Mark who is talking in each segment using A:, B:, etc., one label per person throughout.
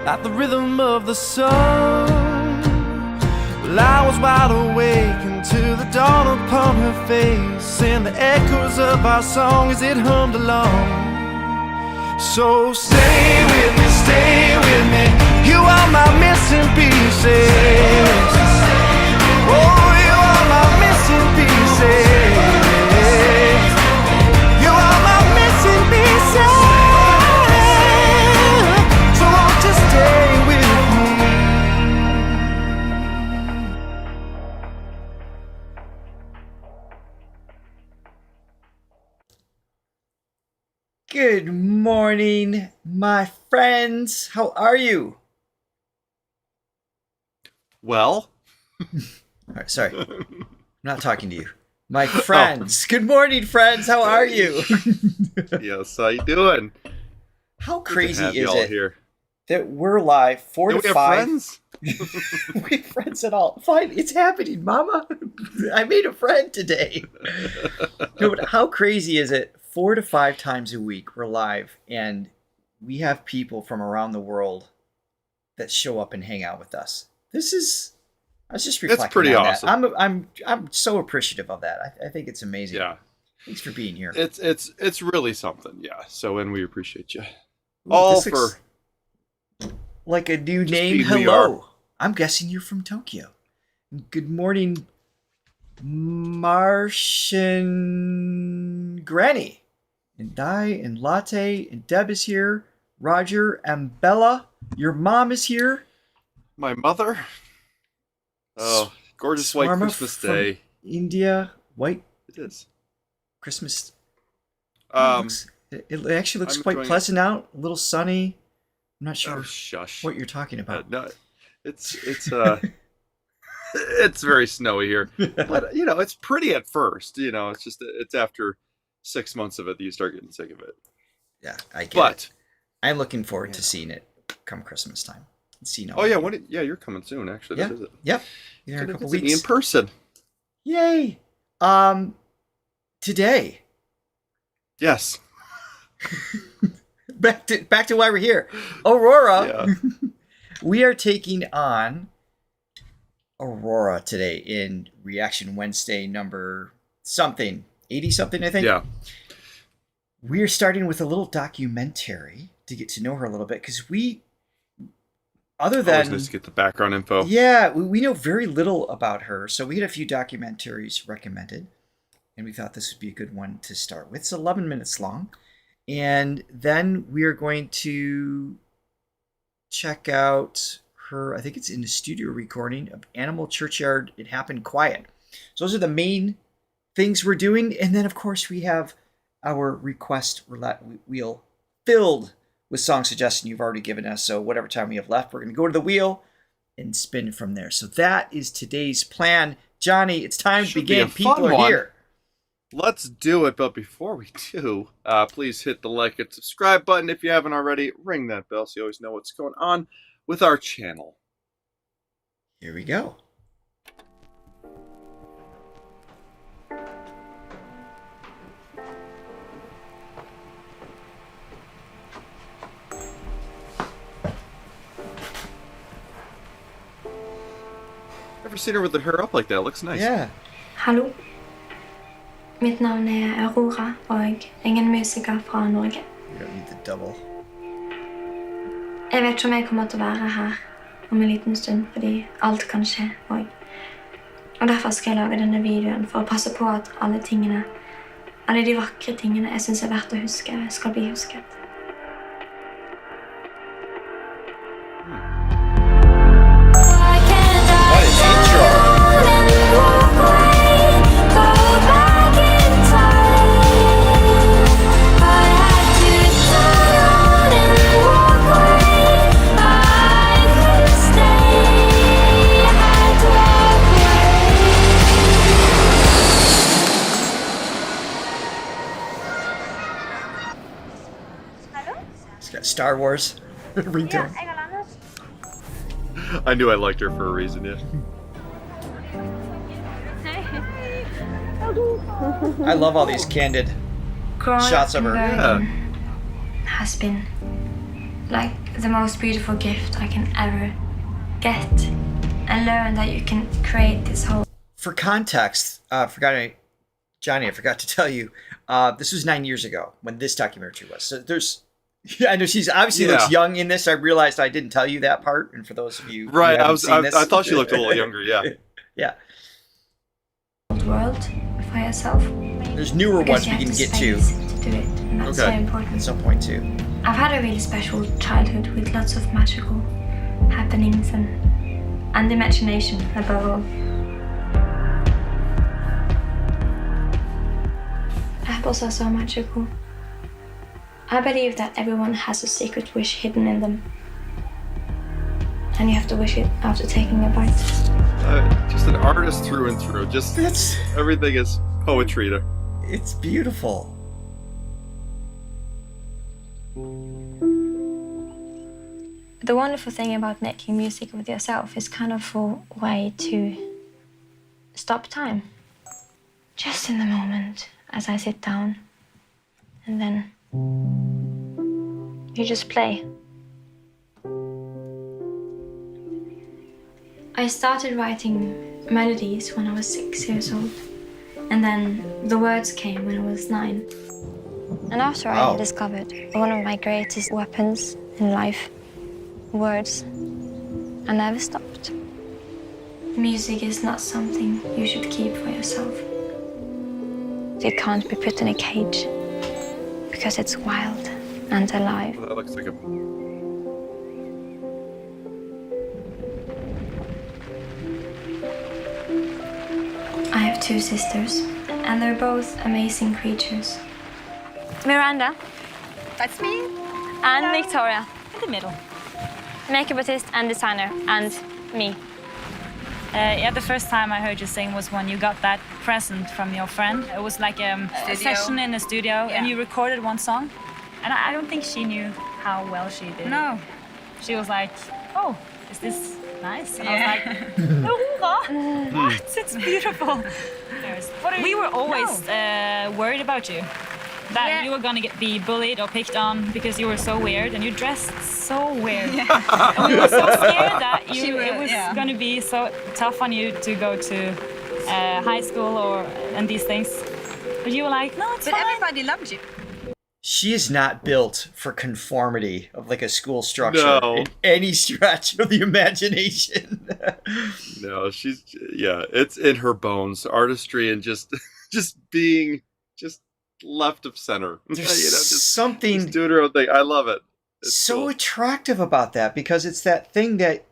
A: at the rhythm of the song. Well, I was wide awake until the dawn upon her face, and the echoes of our song as it hummed along. So stay with me, you are my missing pieces. Oh, you are my missing pieces. You are my missing pieces. So won't you stay with me?
B: Good morning, my friends. How are you?
C: Well,
B: All right, sorry. I'm not talking to you. My friends. Good morning, friends. How are you?
C: yes, how you doing?
B: How
C: Good to
B: crazy
C: have
B: is
C: y'all
B: it
C: here.
B: that we're live 4
C: Do
B: to
C: we have
B: 5?
C: friends?
B: We have friends at all. Fine, it's happening, Mama. I made a friend today. No, but how crazy is it? 4 to 5 times a week we're live, and we have people from around the world that show up and hang out with us. I was just reflecting
C: pretty
B: on
C: awesome.
B: that. I'm so appreciative of that. I think it's amazing.
C: Yeah,
B: Thanks for being here.
C: it's really something. Yeah, so and we appreciate you
B: Ooh,
C: all
B: this
C: for
B: looks like a new
C: just
B: name.
C: being who you
B: Hello. I'm guessing you're from Tokyo. Good morning, Martian Granny. And Di and Latte and Deb is here. Roger and Bella. Your mom is here.
C: my mother. Oh, gorgeous white
B: Swarma
C: Christmas
B: from
C: day.
B: India. White
C: It is.
B: Christmas.
C: Um,
B: It actually looks
C: I'm
B: quite
C: enjoying it.
B: pleasant out. A little sunny. I'm not sure
C: oh shush.
B: what you're talking about.
C: No, it's it's very snowy here, but it's pretty at first. It's just it's after 6 months of it that you start getting sick of it.
B: Yeah, I get it.
C: But
B: I'm looking forward to seeing it come Christmas time. Seeing all
C: oh yeah,
B: of you.
C: you're coming soon. Actually,
B: Yeah.
C: that is it.
B: Yep. In a
C: Gonna
B: couple
C: visit me
B: weeks.
C: in person.
B: Yay. Today,
C: Yes.
B: back to why we're here. Aurora.
C: Yeah.
B: We are taking on Aurora today in Reaction Wednesday number something, 80 something, I think.
C: Yeah.
B: We're starting with a little documentary to get to know her a little bit, because other
C: Always
B: than
C: nice to get the background info.
B: yeah, we know very little about her. So we had a few documentaries recommended, and we thought this would be a good one to start with. It's 11 minutes long. And then we are going to check out her, I think it's in the studio recording of Animal Churchyard, It Happened Quiet. So those are the main things we're doing. And then, of course, we have our request roulette wheel filled with song suggestions you've already given us. So whatever time we have left, we're going to go to the wheel and spin from there. So that is today's plan. Johnny, it's time to
C: Should be
B: begin.
C: a
B: People
C: fun
B: are
C: one.
B: here.
C: Let's do it. But before we do, please hit the like and subscribe button if you haven't already. Ring that bell so you always know what's going on with our channel.
B: Here we go.
C: Ever seen her with the hair up like that? Looks nice.
B: Yeah.
D: Hallo. Mitt navn Aurora, og jeg en musiker fra Norge.
B: We don't need the double.
D: Jeg vet ikke om jeg kommer til å være her om en liten stund, fordi alt kan skje. Og derfor skal jeg lage denne videoen for å passe på at alle de vakre tingene jeg synes er verdt å huske, skal bli husket.
B: What an intro. It's got Star Wars ringtone.
C: I knew I liked her for a reason, yeah.
B: I love all these candid shots of her.
C: Yeah.
D: Has been like the most beautiful gift I can ever get, and learn that you can create this whole.
B: For context, Johnny, I forgot to tell you, this was 9 years ago when this documentary was. So there's, I know she's obviously looks young in this. I realized I didn't tell you that part, and for those of you,
C: right,
B: who
C: I thought she looked a little younger. Yeah,
B: yeah.
D: World for yourself.
B: There's newer ones we can get to.
D: Do it, and that's very important.
B: At some point too.
D: I've had a really special childhood with lots of magical happenings and imagination above all. Apples are so magical. I believe that everyone has a secret wish hidden in them, and you have to wish it after taking a bite.
C: Just an artist through and through. Everything is poetry there.
B: It's beautiful.
D: The wonderful thing about making music with yourself is kind of a way to stop time. Just in the moment, as I sit down, and then you just play. I started writing melodies when I was 6 years old, and then the words came when I was 9. And after I discovered one of my greatest weapons in life, words, I never stopped. Music is not something you should keep for yourself. It can't be put in a cage, because it's wild and alive.
C: Well, that looks like a...
D: I have 2 sisters, and they're both amazing creatures. Miranda.
E: That's me.
D: And hello. Victoria.
E: In the middle.
D: Makeup artist and designer, and me.
E: Yeah, the first time I heard you sing was when you got that present from your friend. It was like a session in a studio, and you recorded one song. And I don't think she knew how well she did. No. She was like, "Oh, is this nice?" And I was like, "Oh, what? It's beautiful." We were always worried about you. That you were gonna be bullied or picked on because you were so weird, and you dressed so weird. And we were so scared that it was gonna be so tough on you to go to high school and these things. But you were like, no, it's fine. But everybody loved you.
B: She is not built for conformity of like a school structure in any stretch of the imagination.
C: No, it's in her bones, artistry and just being just left of center.
B: There's something
C: just doing her own thing. I love it. It's
B: so
C: cool.
B: attractive about that, because it's that thing that,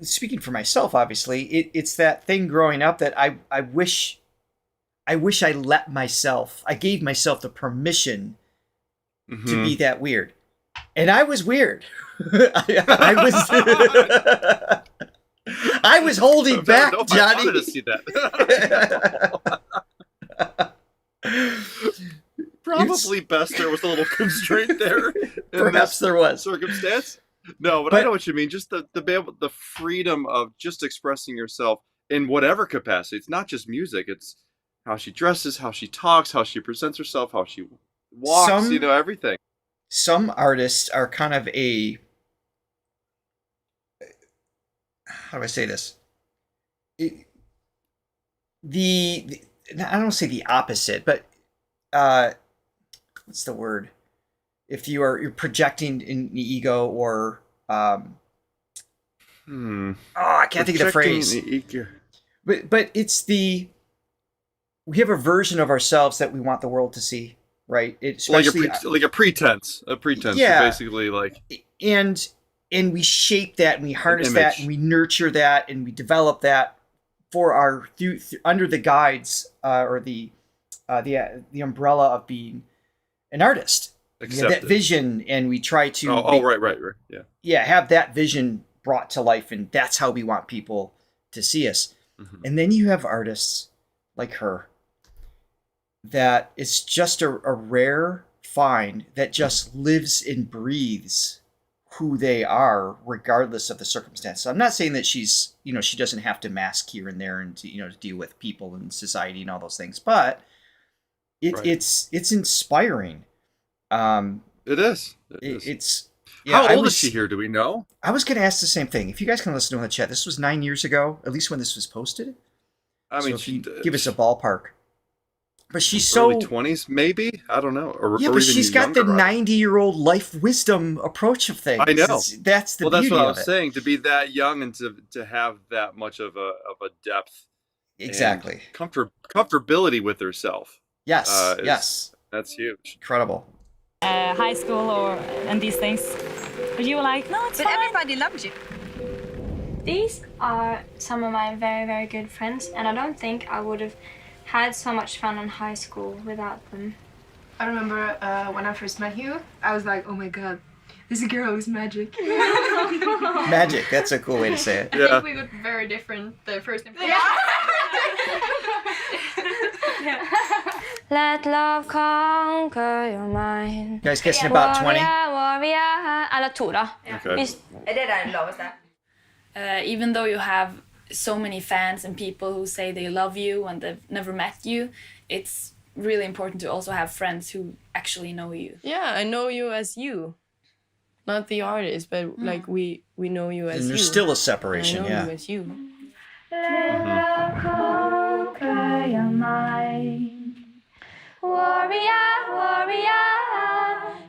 B: speaking for myself, obviously, it's that thing growing up that I wish I gave myself the permission to be that weird. And I was weird. I was holding back, Johnny.
C: I wanted to see that. Probably best there was a little constraint there.
B: Perhaps there was.
C: Circumstance. No, but I know what you mean. Just the freedom of just expressing yourself in whatever capacity. It's not just music. It's how she dresses, how she talks, how she presents herself, how she walks, everything.
B: Some artists are kind of how do I say this? I don't want to say the opposite, but what's the word? If you're projecting an ego, or I can't think of the phrase. But it's we have a version of ourselves that we want the world to see, right? It's
C: like a pretense.
B: Yeah,
C: basically, like
B: and we shape that, and we harness that, and we nurture that, and we develop that for our under the guides or the umbrella of being an artist. That vision, and we try to
C: right,
B: have that vision brought to life, and that's how we want people to see us. And then you have artists like her that is just a rare find that just lives and breathes who they are regardless of the circumstance. So I'm not saying that she's, she doesn't have to mask here and there and to deal with people and society and all those things, but it's inspiring.
C: It is.
B: It's Yeah,
C: How old is she here? Do we know?
B: I was going to ask the same thing. If you guys can listen to in the chat, this was 9 years ago, at least when this was posted.
C: I mean,
B: so if you give us a ballpark. But she's
C: early
B: so
C: 20s, maybe. I don't know. Or
B: but
C: even
B: she's got the
C: younger,
B: 90-year-old life wisdom approach of things.
C: I know.
B: That's the beauty
C: that's what I
B: of
C: was
B: it.
C: saying. To be that young and to have that much of a depth,
B: Exactly.
C: and comfortability with herself.
B: Yes.
C: Yes, that's huge.
B: Incredible.
E: High school and these things. But you were like, no, it's
F: But
E: fine.
F: everybody loves you.
D: These are some of my very, very good friends, and I don't think I would have had so much fun in high school without them.
G: I remember when I first met you, I was like, oh my god, this girl is magic.
B: Magic, that's a cool way to say it.
G: I think we got very different the first impression.
D: Let love conquer your mind.
B: You guys guessing about 20?
D: Warrior. Eller Thora.
C: Okay.
F: Er det den laveste?
H: Even though you have so many fans and people who say they love you and they've never met you, it's really important to also have friends who actually know you.
I: Yeah, I know you as you. Not the artist, but like we know you as
B: And
I: you.
B: there's still a separation,
I: I know
B: yeah.
I: you as you.
D: Let love conquer your mind. Warrior, warrior,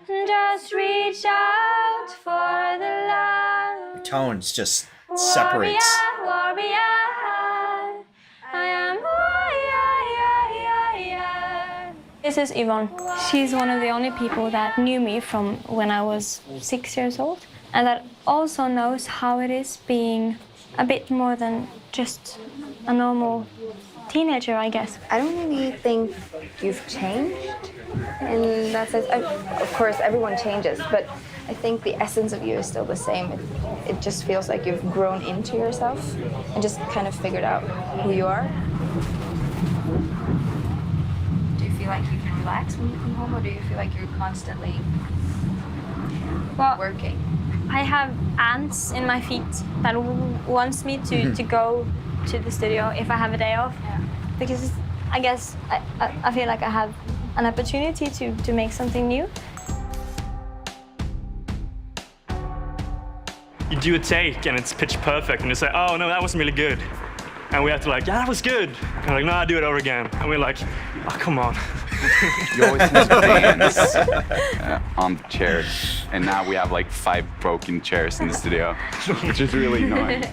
D: just reach out for the love.
B: Tones just separates.
D: Warrior, warrior, I am warrior. This is Yvonne. She's one of the only people that knew me from when I was 6 years old, and that also knows how it is being a bit more than just a normal teenager, I guess.
J: I don't really think you've changed in that sense. Of course, everyone changes, but I think the essence of you is still the same. It just feels like you've grown into yourself and just kind of figured out who you are.
F: Do you feel like you can relax when you come home, or do you feel like you're constantly working?
D: I have ants in my feet that wants me to go to the studio if I have a day off.
F: Yeah.
D: Because I guess I feel like I have an opportunity to make something new.
K: You do a take and it's pitch perfect and you say, oh no, that wasn't really good. And we have to like, yeah, that was good. And we're like, no, I'll do it over again. And we're like, oh, come on.
L: You always miss fans on the chairs. And now we have like 5 broken chairs in the studio, which is really annoying.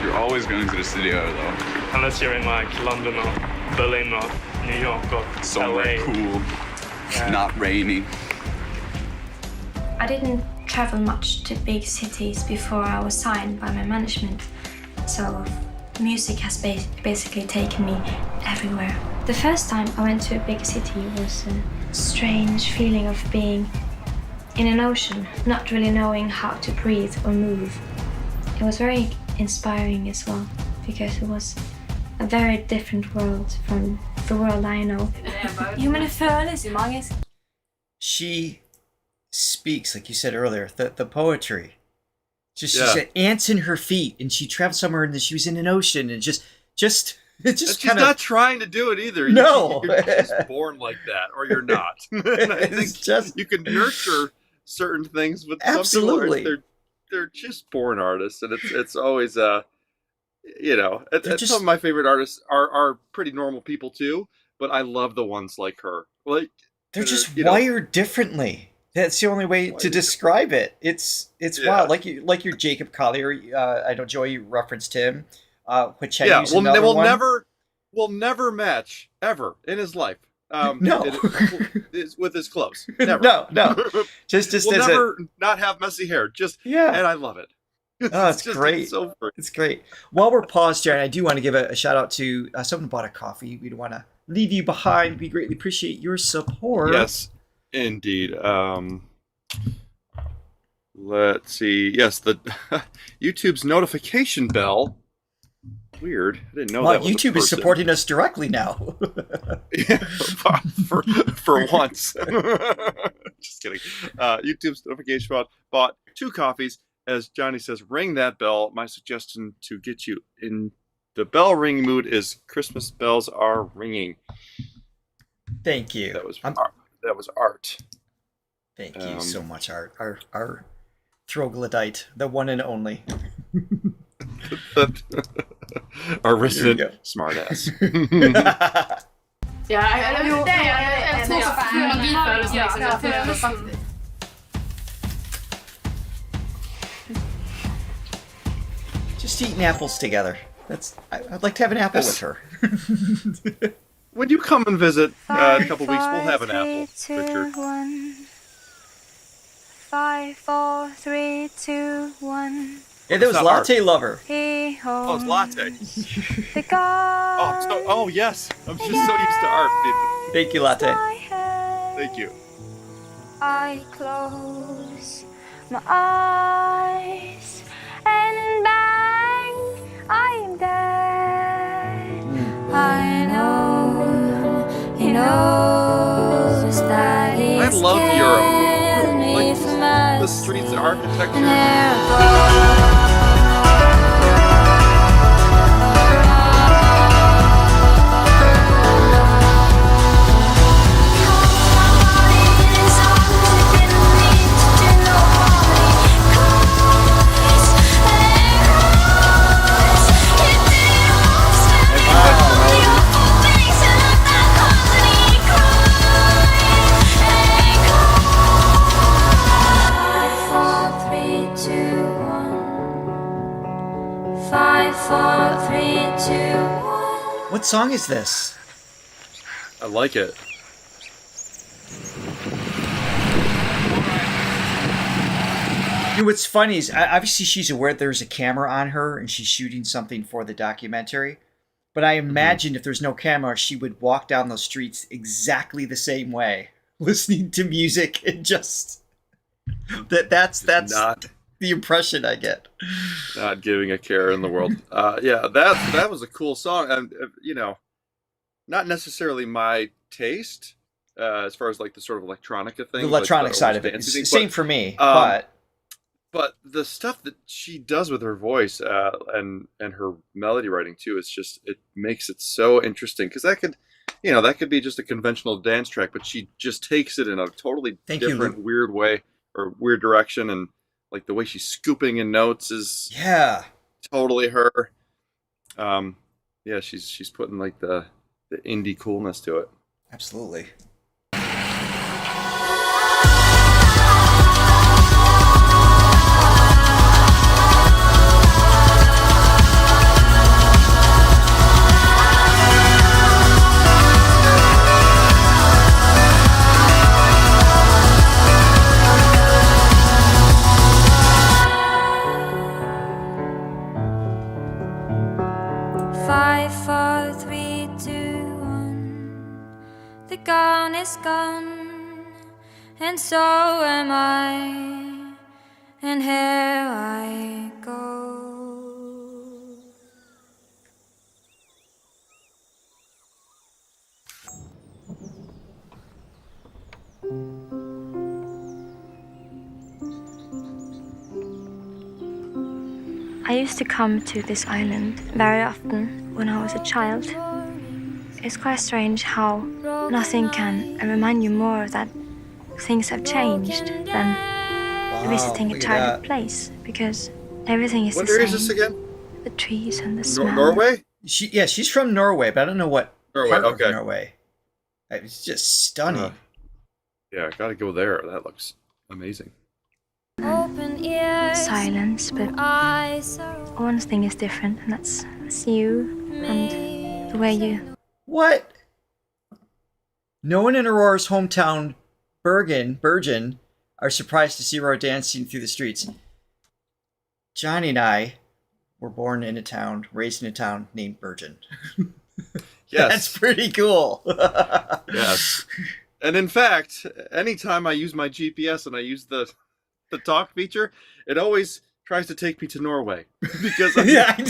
L: You're always going to the studio though.
K: Unless you're in like London or Berlin or New York or
L: Somewhere
K: LA.
L: cool, not rainy.
D: I didn't travel much to big cities before I was signed by my management, so music has basically taken me everywhere. The first time I went to a big city was a strange feeling of being in an ocean, not really knowing how to breathe or move. It was very inspiring as well, because it was a very different world from the world I know.
H: Jo, men det føles jo magisk.
B: She speaks, like you said earlier, the poetry. Just
C: Yeah.
B: She said ants in her feet, and she traveled somewhere, and she was in an ocean, and just
C: And she's
B: kind
C: not trying to do it either.
B: No.
C: You're just born like that, or you're not. And I think
B: just
C: you can nurture certain things, but
B: Absolutely.
C: some people they're just born artists, and it's always
B: just-
C: some of my favorite artists are pretty normal people too, but I love the ones like her. Like
B: they're just
C: you know,
B: wired differently. That's the only way to describe it. It's wild. Like your Jacob Collier. I know Joey referenced him. Which
C: yeah,
B: they will
C: will never match ever in his life.
B: No.
C: With his clothes. Never.
B: No. Just
C: we'll
B: as
C: never not have messy hair. And I love it.
B: Oh, it's
C: just-
B: great.
C: It's so great.
B: It's great. While we're paused, Jared, I do want to give a shout out to someone who bought a coffee. We don't want to leave you behind. We greatly appreciate your support.
C: Yes, indeed. Let's see. Yes, the YouTube's notification bell. Weird. I didn't know
B: Wow,
C: that was a
B: YouTube is
C: person.
B: supporting us directly now.
C: Yeah, for once. Just kidding. YouTube's notification bought 2 coffees. As Johnny says, ring that bell. My suggestion to get you in the bell ring mood is Christmas bells are ringing.
B: Thank you.
C: That was art.
B: Thank you so much, Art. Our troglodyte, the one and only.
C: Our resident smartass.
G: Ja, jag tror faktiskt.
B: Just eating apples together. I'd like to have an apple with her.
C: When you come and visit in a couple weeks, we'll have an apple, Richard.
D: 5, 4, 3, 2, 1.
B: Yeah, that was Latte Lover.
C: Oh, it's Latte. Oh, yes. I'm just so used to art.
B: Thank you, Latte.
C: Thank you.
D: I close my eyes and bang, I'm dead. I know he knows that he's
C: I love Europe. Like the streets and architecture.
B: What song is this?
C: I like it.
B: You know, what's funny is obviously she's aware there's a camera on her and she's shooting something for the documentary. But I imagine if there's no camera, she would walk down those streets exactly the same way, listening to music and just that's
C: not
B: the impression I get.
C: Not giving a care in the world. Yeah, that was a cool song, and not necessarily my taste as far as like the sort of electronica thing.
B: The electronic side of it. Same for me, but
C: the stuff that she does with her voice and her melody writing too, it makes it so interesting, because that could be just a conventional dance track, but she just takes it in a totally different, weird way or weird direction, and like the way she's scooping in notes is totally her. Yeah, she's putting like the indie coolness to it.
B: Absolutely.
D: Gone is gone, and so am I, and here I go. I used to come to this island very often when I was a child. It's quite strange how nothing can remind you more that things have changed than visiting a childhood place, because everything is the same.
C: Where is this again?
D: The trees and the smell.
C: Norway?
B: She's from Norway, but I don't know what part
C: okay.
B: of Norway. It's just stunning.
C: Yeah, I gotta go there. That looks amazing.
D: Silence, but one thing is different, and that's you and the way you...
B: What? No one in Aurora's hometown, Bergen, are surprised to see Aurora dancing through the streets. Johnny and I were born in a town, raised in a town named Bergen.
C: Yes.
B: That's pretty cool.
C: Yes. And in fact, anytime I use my GPS and I use the talk feature, it always tries to take me to Norway. Because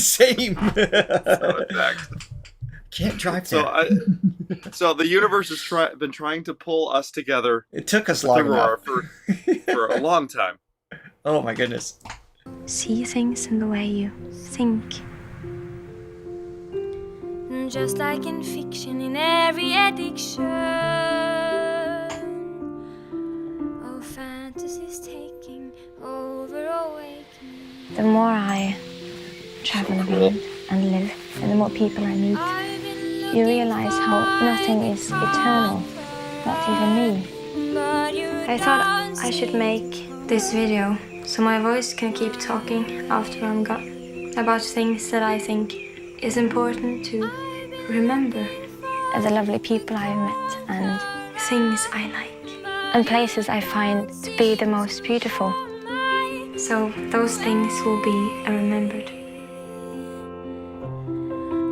B: same.
C: So in fact...
B: Can't drive there.
C: So the universe has been trying to pull us together.
B: It took us long enough.
C: for a long time.
B: Oh my goodness.
D: See things in the way you think. Just like in fiction, in every addiction. Oh, fantasies taking over The more I travel around and live, and the more people I meet, you realize how nothing is eternal, not even me. I thought I should make this video so my voice can keep talking after I'm gone about things that I think is important to remember. The lovely people I've met and things I like. And places I find to be the most beautiful. So those things will be remembered.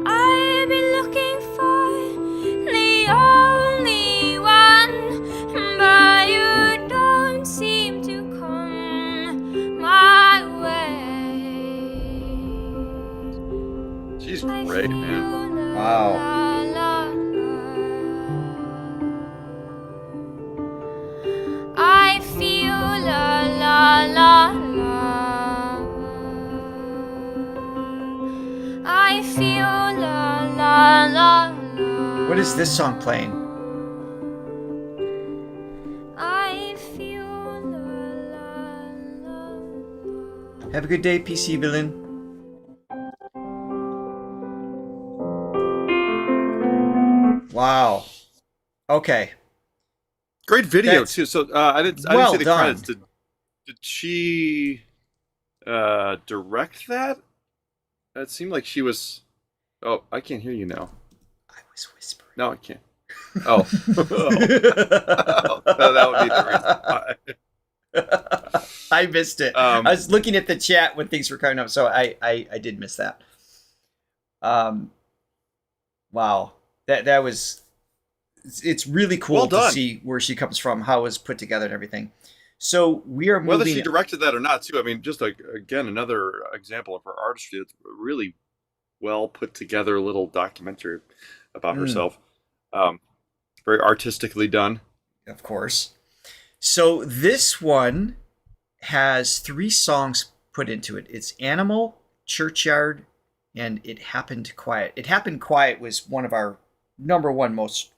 M: I've been looking for the only one, but you don't seem to come my way.
C: She's great, man.
B: Wow.
M: I feel la la la la. I feel la la la la.
B: What is this song playing?
M: I feel la la la.
B: Have a good day, PC Villain. Wow. Okay.
C: Great video
B: That's
C: too. So I didn't see the
B: done.
C: credits. Did she direct that? It seemed like she was. Oh, I can't hear you now.
B: I was whispering.
C: No, I can't. Oh, that would be the reason why.
B: I missed it. I was looking at the chat when things were coming up, so I did miss that. Wow, that was. It's really cool
C: Well
B: to
C: done.
B: see where she comes from, how it was put together, and everything. So we are moving.
C: Whether she directed that or not, too. I mean, just like again, another example of her artistry. It's a really well put together little documentary about herself. Very artistically done.
B: Of course. So this one has 3 songs put into it. It's Animal, Churchyard, and It Happened Quiet. It Happened Quiet was one of our #1 most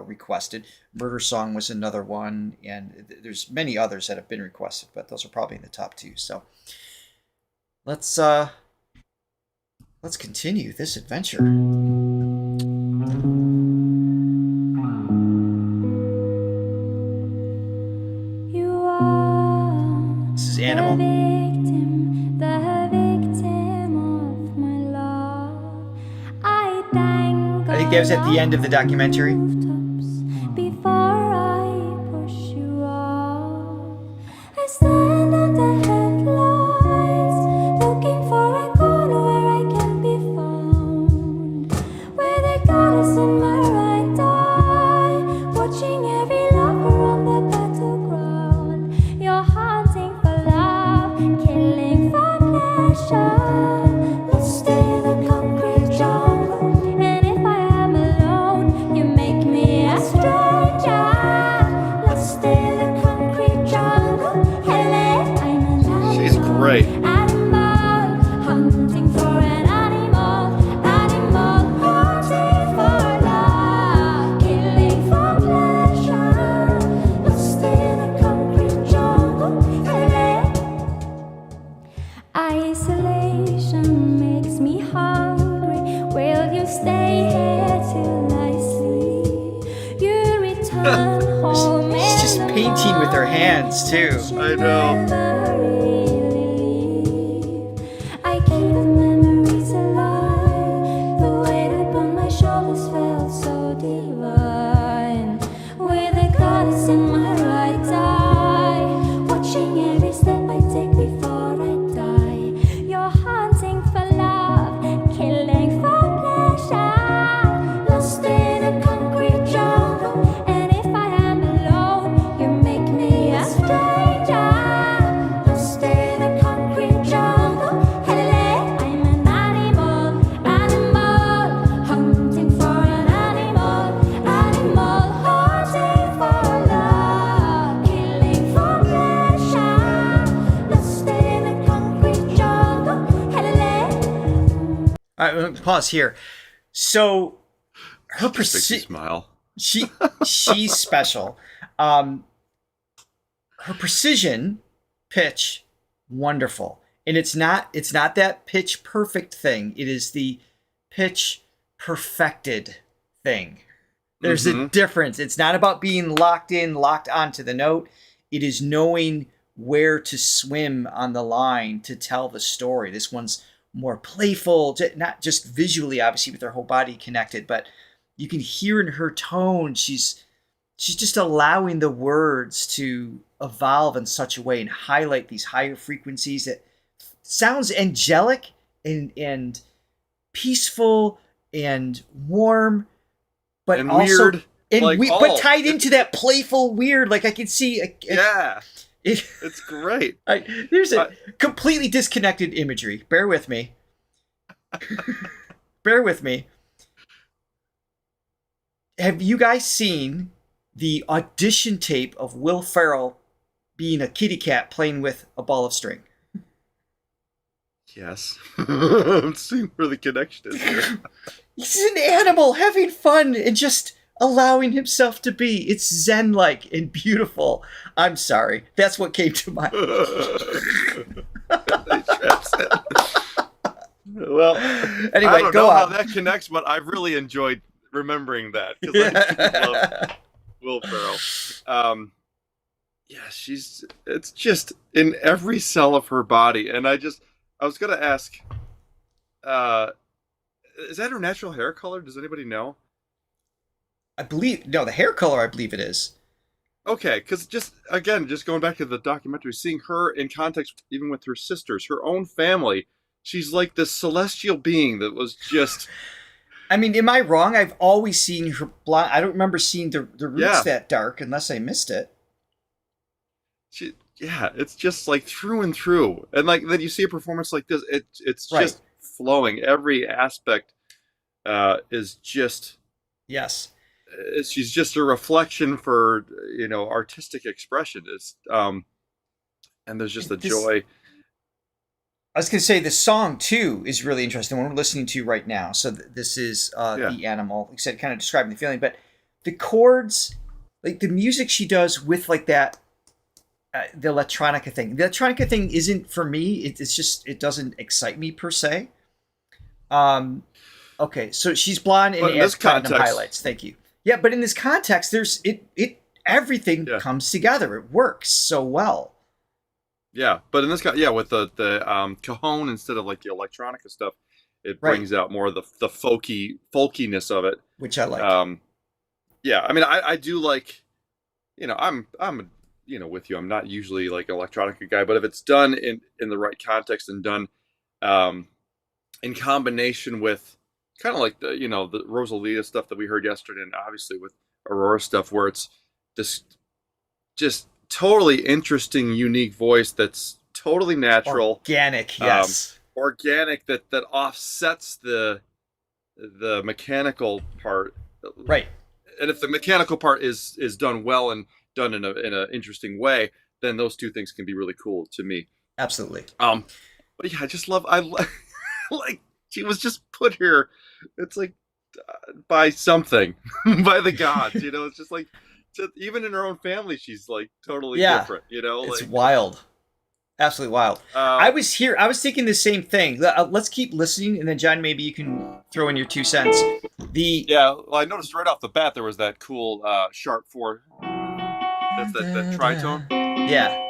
B: requested. Murder Song was another one, and there's many others that have been requested, but those are probably in the top 2. So let's continue this adventure. This is Animal. I think that was at the end of the documentary.
M: Before I push you off, I stand on the headlights, looking for a corner where I can be found, where the goddess in my right eye, watching every lover on the battleground. You're hunting for love, killing for pleasure, lost in the concrete jungle. And if I am alone, you make me a stranger.
C: She's great.
M: Hunting for an animal, hunting for love, killing for pleasure, lost in a concrete jungle. Isolation makes me hungry. Will you stay here till I sleep? You return home.
B: She's just painting with her hands too.
C: I know.
M: I keep the memories alive. The weight upon my shoulders felt so divine. With a goddess in my right eye, watching every step I take before I die. You're hunting for love, killing for pleasure, lost in a concrete jungle. And if I am alone, you make me a stranger. Lost in a concrete jungle. I'm an animal, hunting for an animal, hunting for love, killing for pleasure, lost in a concrete jungle.
B: All right, pause here. So her
C: Just makes me smile.
B: she's special. Her precision, pitch, wonderful. And it's not that pitch perfect thing. It is the pitch perfected thing. There's a difference. It's not about being locked onto the note. It is knowing where to swim on the line to tell the story. This one's more playful, not just visually, obviously, with her whole body connected, but you can hear in her tone, she's just allowing the words to evolve in such a way and highlight these higher frequencies that sounds angelic and peaceful and warm, but
C: and
B: also
C: weird,
B: but tied into that playful weird. Like I can see,
C: it's great.
B: There's a completely disconnected imagery. Bear with me. Bear with me. Have you guys seen the audition tape of Will Ferrell being a kitty cat playing with a ball of string?
C: Yes. I'm seeing where the connection is here.
B: He's an animal having fun and just allowing himself to be. It's zen-like and beautiful. I'm sorry. That's what came to mind.
C: Well,
B: anyway,
C: I don't
B: go
C: know
B: on.
C: how that connects, but I've really enjoyed remembering that because I love Will Ferrell. It's just in every cell of her body, and I was gonna ask, is that her natural hair color? Does anybody know?
B: The hair color, I believe it is.
C: Okay, because just going back to the documentary, seeing her in context, even with her sisters, her own family, she's like this celestial being that was just.
B: I mean, am I wrong? I've always seen her blonde. I don't remember seeing the roots that dark, unless I missed it.
C: It's just like through and through, and like then you see a performance like this, it's
B: Right.
C: just flowing. Every aspect is just she's just a reflection for artistic expression. It's and there's just a joy.
B: I was going to say the song too is really interesting. One we're listening to right now. So this is The Animal. Like I said, kind of describing the feeling, but the chords, like the music she does with like that. The electronica thing. The electronica thing isn't for me. It's just it doesn't excite me per se. Okay, so she's blonde and has platinum highlights. Thank you. Yeah, but in this context, there's everything comes together. It works so well.
C: Yeah, but in this with the cajon instead of like the electronica stuff, it brings out more of the folkiness of it,
B: which I like.
C: I mean, I do like. I'm with you. I'm not usually like an electronica guy, but if it's done in the right context and done in combination with kind of like the Rosalita stuff that we heard yesterday, and obviously with Aurora stuff, where it's this just totally interesting, unique voice that's totally natural,
B: organic, yes,
C: organic that offsets the mechanical part,
B: right?
C: And if the mechanical part is done well and done in an interesting way, then those two things can be really cool to me.
B: Absolutely.
C: But yeah, I like she was just put here. It's like by something, by the gods. It's just like even in her own family, she's like totally different.
B: It's wild, absolutely wild. I was thinking the same thing. Let's keep listening, and then John, maybe you can throw in your 2 cents.
C: I noticed right off the bat there was that cool sharp 4. That's that tritone.
B: Yeah.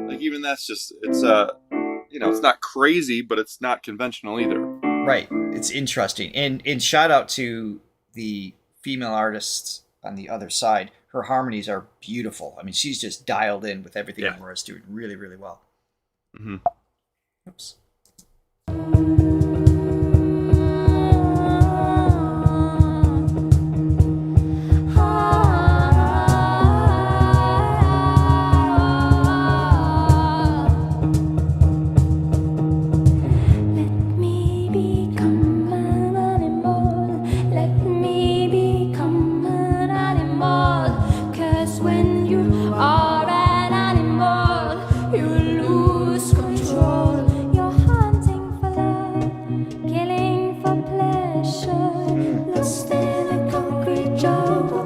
C: Like even that's just it's not crazy, but it's not conventional either.
B: Right. It's interesting. And shout out to the female artists on the other side. Her harmonies are beautiful. I mean, she's just dialed in with everything Aurora's doing really, really well.
C: Mm-hmm.
B: Oops.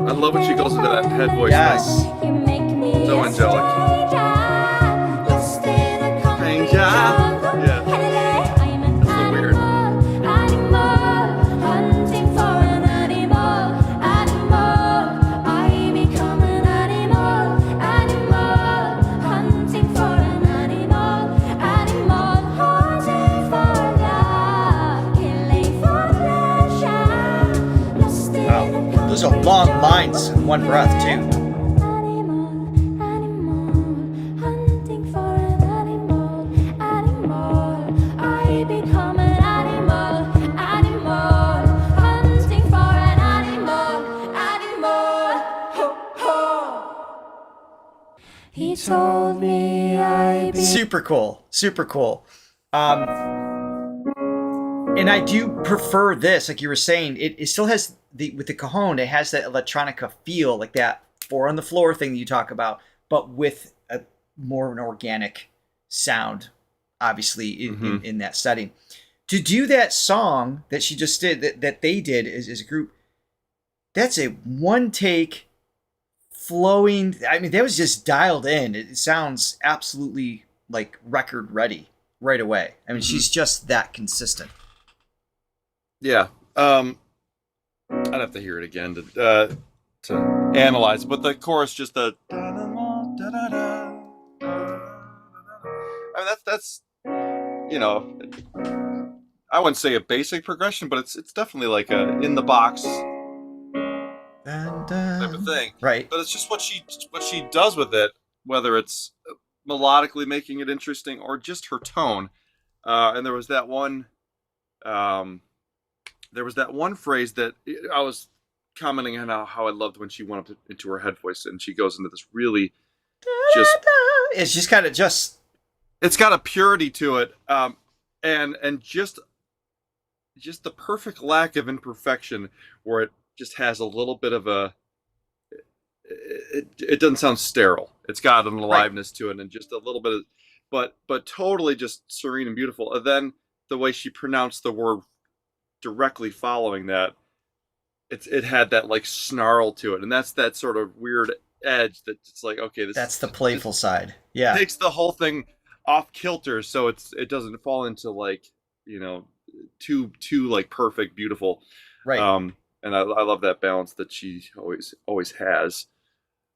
C: I love when she goes into that head voice.
B: Yes.
C: Thing. So So angelic. Angel. Yeah. That's so weird.
B: Wow. Those are long lines in one breath, too.
M: He told me I'd be
B: Super cool. Super cool. And I do prefer this, like you were saying. It still has with the cajon, it has that electronica feel, like that 4 on the floor thing that you talk about, but with a more of an organic sound, obviously in that setting. To do that song that she just did, that they did as a group, that's a one take flowing. I mean, that was just dialed in. It sounds absolutely like record ready right away. I mean, she's just that consistent.
C: Yeah. I'd have to hear it again to analyze, but the chorus, just the. I mean, that's I wouldn't say a basic progression, but it's definitely like a in the box type of thing.
B: Right.
C: But it's just what she does with it, whether it's melodically making it interesting or just her tone. And there was that one. There was that one phrase that I was commenting on how I loved when she went up into her head voice and she goes into this really just.
B: It's just kind of just.
C: It's got a purity to it, and just the perfect lack of imperfection, where it just has a little bit of a. It doesn't sound sterile. It's got an aliveness to it, and just a little bit of, but totally just serene and beautiful. And then the way she pronounced the word directly following that, it had that like snarl to it, and that's that sort of weird edge that it's like, okay,
B: that's the playful side. Yeah,
C: takes the whole thing off kilter, so it doesn't fall into like too like perfect beautiful,
B: right?
C: And I love that balance that she always has.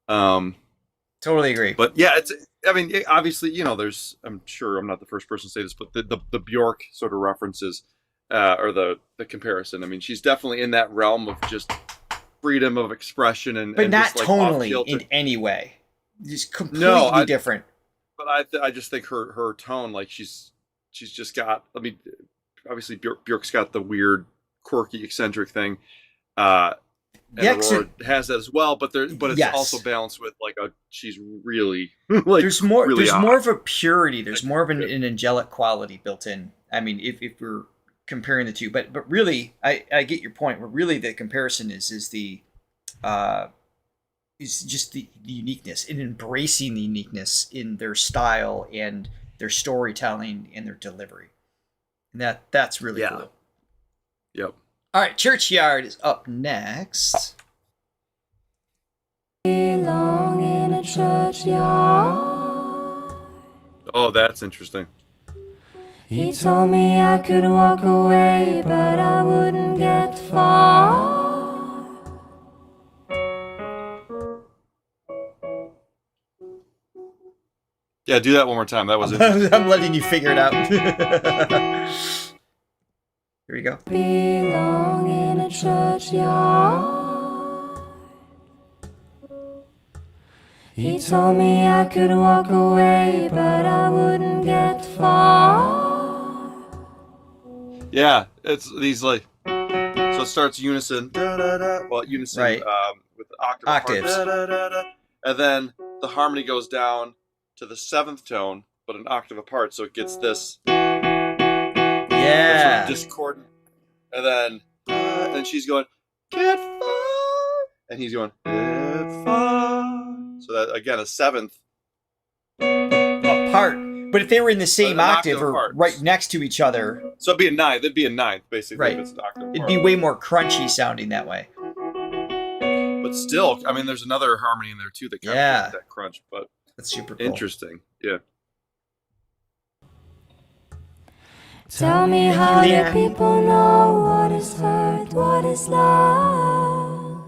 B: Totally agree.
C: But yeah, I mean, obviously, there's, I'm sure I'm not the first person to say this, but the Bjork sort of references, or the comparison. I mean, she's definitely in that realm of just freedom of expression
B: but
C: and
B: not
C: just, like,
B: tonally in any way. Just completely different.
C: But I just think her tone, like she's just got. I mean, obviously Bjork's got the weird, quirky, eccentric thing. And Aurora has that as well, but it's also balanced with like she's really like
B: there's more
C: really
B: more of a purity, there's more of an angelic quality built in. I mean, if we're comparing the two, but really I get your point, where really the comparison is just the uniqueness, and embracing the uniqueness in their style and their storytelling and their delivery. And that's really cool.
C: Yep.
B: All right, Churchyard is up next.
M: Belong in a churchyard.
C: Oh, that's interesting.
M: He told me I could walk away, but I wouldn't get far.
C: Yeah, do that one more time. That was interesting.
B: I'm letting you figure it out. Here we go.
M: Belong in a churchyard. He told me I could walk away, but I wouldn't get far.
C: Yeah, it's these like, so it starts unison, da, da, da, well, unison,
B: right.
C: With octaves, da, da, da, da, and then the harmony goes down to the 7th tone, but an octave apart, so it gets this,
B: yeah,
C: sort of discordant, and then she's going, get far, and he's going, get far, so that again a 7th
B: apart. But if they were in the same octave or apart, right next to each other,
C: so it'd be a 9th. It'd be a 9th basically.
B: Right.
C: If it's an octave
B: it'd
C: apart.
B: be way more crunchy sounding that way.
C: But But still, I mean, there's another harmony in there too that kind of gives it that crunch. But
B: that's super cool.
C: Interesting. Yeah.
M: Tell me, how do people know what is hurt, what is love?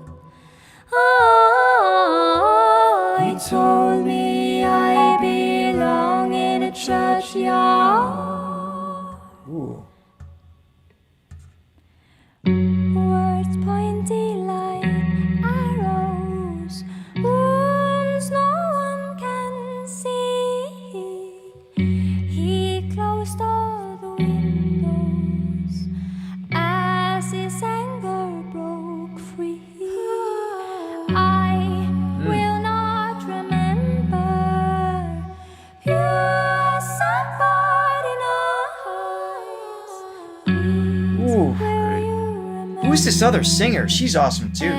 M: Oh, he told me I belong in a churchyard.
B: Ooh.
M: Words pointy like arrows, wounds no one can see. He closed all the windows as his anger broke free. I will not remember you as somebody nice.
B: Ooh. Who's this other singer? She's awesome too.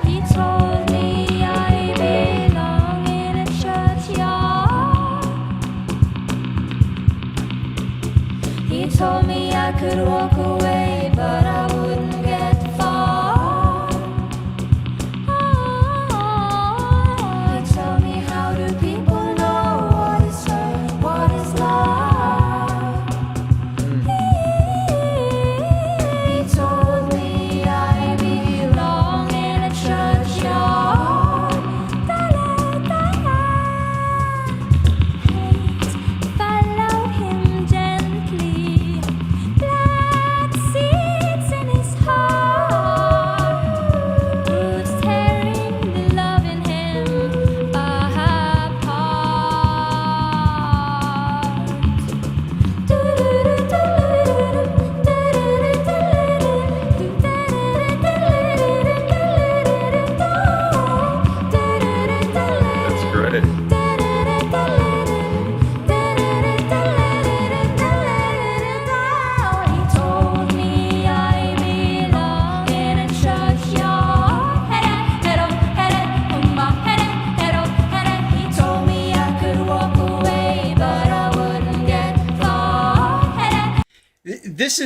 M: He told me I belong in a churchyard. He told me I could walk away, but I wouldn't get far. He told me, how do people know what is hurt, what is love? He told me I belong in a churchyard. Hate followed him gently. Black seeds in his heart. Roots tearing the love in him apart.
C: That's great.
M: He told me I belong in a churchyard. He told me I could walk away, but I wouldn't get far.
B: This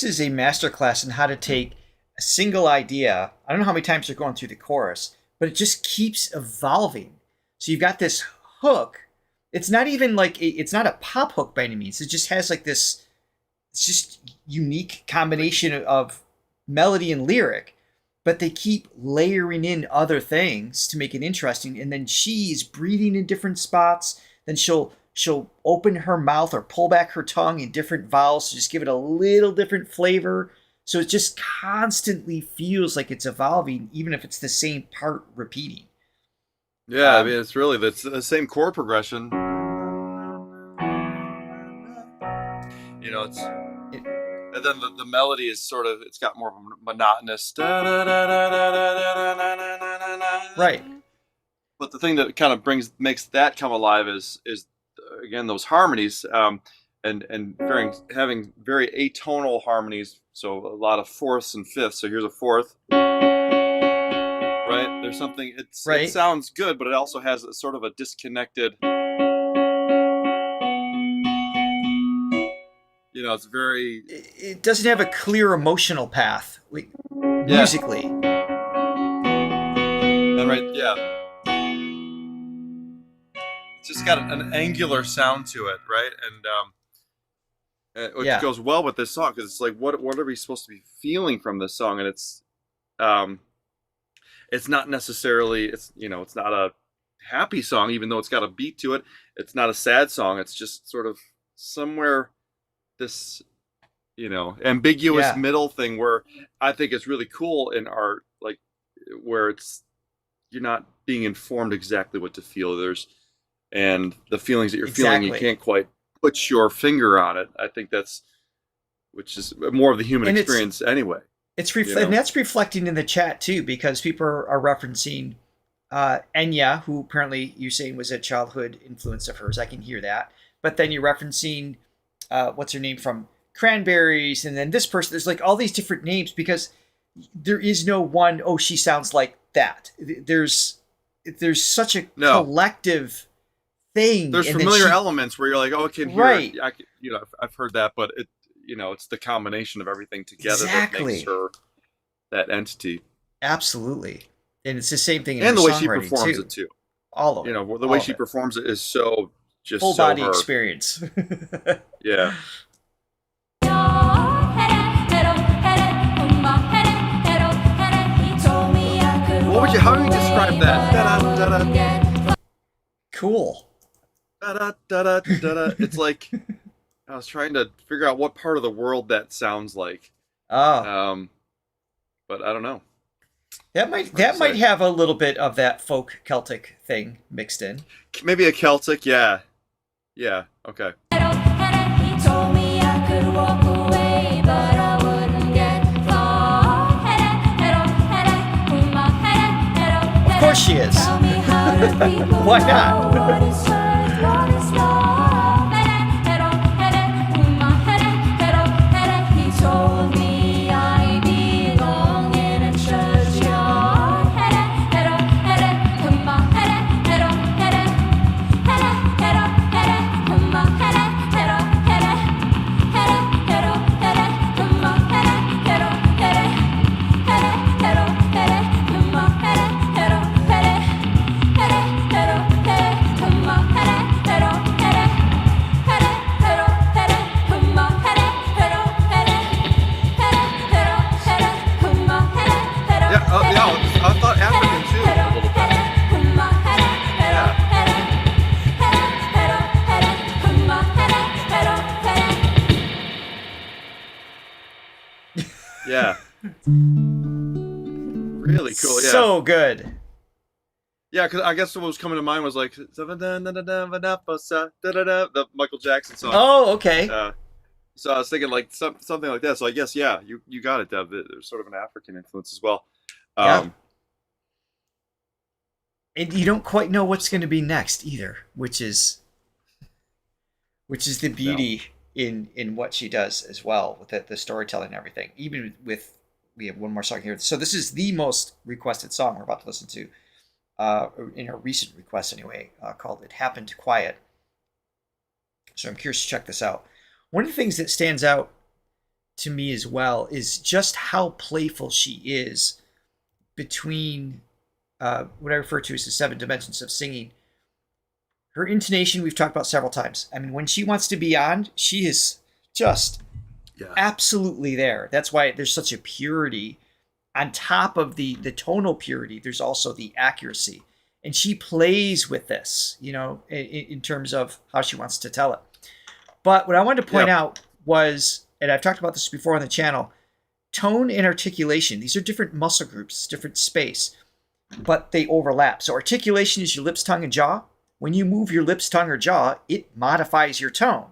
B: is a masterclass in how to take a single idea. I don't know how many times you're going through the chorus, but it just keeps evolving. So you've got this hook. It's not even like it's not a pop hook by any means. It just has like this. It's just unique combination of melody and lyric, but they keep layering in other things to make it interesting. And then she's breathing in different spots. Then she'll open her mouth or pull back her tongue in different vowels to just give it a little different flavor. So it just constantly feels like it's evolving, even if it's the same part repeating.
C: Yeah, I mean, it's really the same chord progression. You know, and then the melody is sort of, it's got more of a monotonous.
B: Right.
C: But the thing that kind of makes that come alive is again those harmonies, and having very atonal harmonies. So a lot of fourths and fifths. So here's a fourth. Right? There's something. It sounds good, but it also has a sort of a disconnected. You know, it's very.
B: It doesn't have a clear emotional path, musically.
C: And it's just got an angular sound to it, right? And which goes well with this song, because it's like, what are we supposed to be feeling from this song? And it's not necessarily, it's not a happy song, even though it's got a beat to it. It's not a sad song. It's just sort of somewhere this, ambiguous middle thing where I think it's really cool in art, like where you're not being informed exactly what to feel. And the feelings that you're feeling, you can't quite put your finger on it. I think which is more of the human experience anyway.
B: And that's reflecting in the chat too, because people are referencing Enya, who apparently you're saying was a childhood influence of hers. I can hear that. But then you're referencing what's her name from Cranberries, and then this person. There's like all these different names because there is no one. Oh, she sounds like that. There's such a collective thing.
C: There's familiar elements where you're like, oh, I can hear.
B: Right.
C: I've heard that, but it's the combination of everything together that makes her that entity.
B: Absolutely, and it's the same thing. In
C: and
B: her
C: the way she
B: songwriting,
C: performs it too.
B: All of it.
C: The way she performs it is so just
B: full
C: so
B: body
C: her.
B: experience.
C: Yeah. How would you describe that? Da-da-da-da.
B: Cool.
C: Da-da-da-da-da-da. It's like I was trying to figure out what part of the world that sounds like.
B: Oh.
C: But I don't know.
B: That might have a little bit of that folk Celtic thing mixed in.
C: Maybe a Celtic, yeah. Yeah, okay.
B: Of course she is. Why not?
C: I thought African too a little bit. Yeah. Really cool, yeah.
B: So good.
C: Yeah, because I guess what was coming to mind was like the Michael Jackson song.
B: Oh, okay.
C: So I was thinking like something like that. So I guess you got it, Dev. There's sort of an African influence as well.
B: And you don't quite know what's going to be next either, which is the beauty in what she does as well with the storytelling and everything. Even with, we have one more song here. So this is the most requested song we're about to listen to, in her recent request anyway, called "It Happened Quiet." So I'm curious to check this out. One of the things that stands out to me as well is just how playful she is between what I refer to as the 7 dimensions of singing. Her intonation, we've talked about several times. I mean, when she wants to be on, she is just absolutely there. That's why there's such a purity. On top of the tonal purity, there's also the accuracy. And she plays with this, in terms of how she wants to tell it. But what I wanted to point out was, and I've talked about this before on the channel, tone and articulation. These are different muscle groups, different space, but they overlap. So articulation is your lips, tongue, and jaw. When you move your lips, tongue, or jaw, it modifies your tone.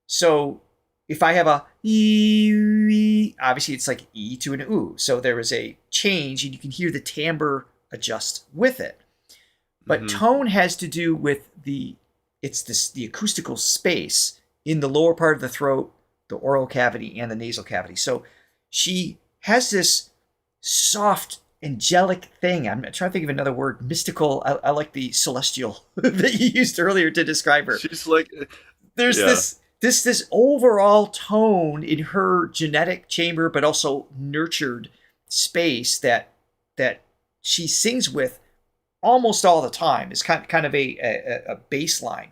B: So if I have a E, obviously it's like E to an oo. So there is a change, and you can hear the timbre adjust with it. But tone has to do with the acoustical space in the lower part of the throat, the oral cavity, and the nasal cavity. So she has this soft, angelic thing. I'm trying to think of another word. Mystical. I like the celestial that you used earlier to describe her.
C: She's like,
B: there's this overall tone in her genetic chamber, but also nurtured space that she sings with almost all the time. Is kind of a baseline.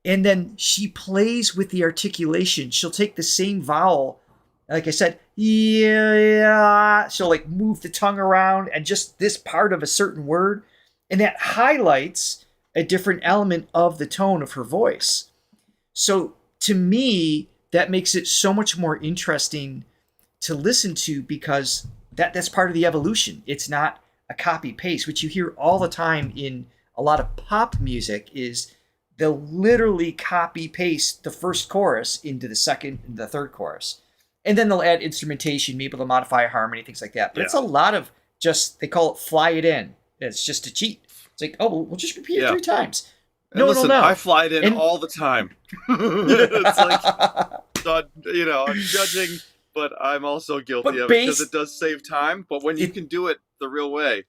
B: And then she plays with the articulation. She'll take the same vowel, like I said, yeah. She'll like move the tongue around and just this part of a certain word. And that highlights a different element of the tone of her voice. So to me, that makes it so much more interesting to listen to, because that's part of the evolution. It's not a copy paste, which you hear all the time in a lot of pop music is they'll literally copy paste the first chorus into the second and the third chorus. And then they'll add instrumentation, maybe they'll modify a harmony, things like that. But it's a lot of just, they call it fly it in. It's just a cheat. It's like, oh, we'll just repeat it 3 times.
C: And
B: No,
C: listen,
B: no.
C: I fly it in
B: And-
C: all the time. It's like, I'm judging, but I'm also guilty
B: But
C: of it because it does save time. But when you can do it the real way,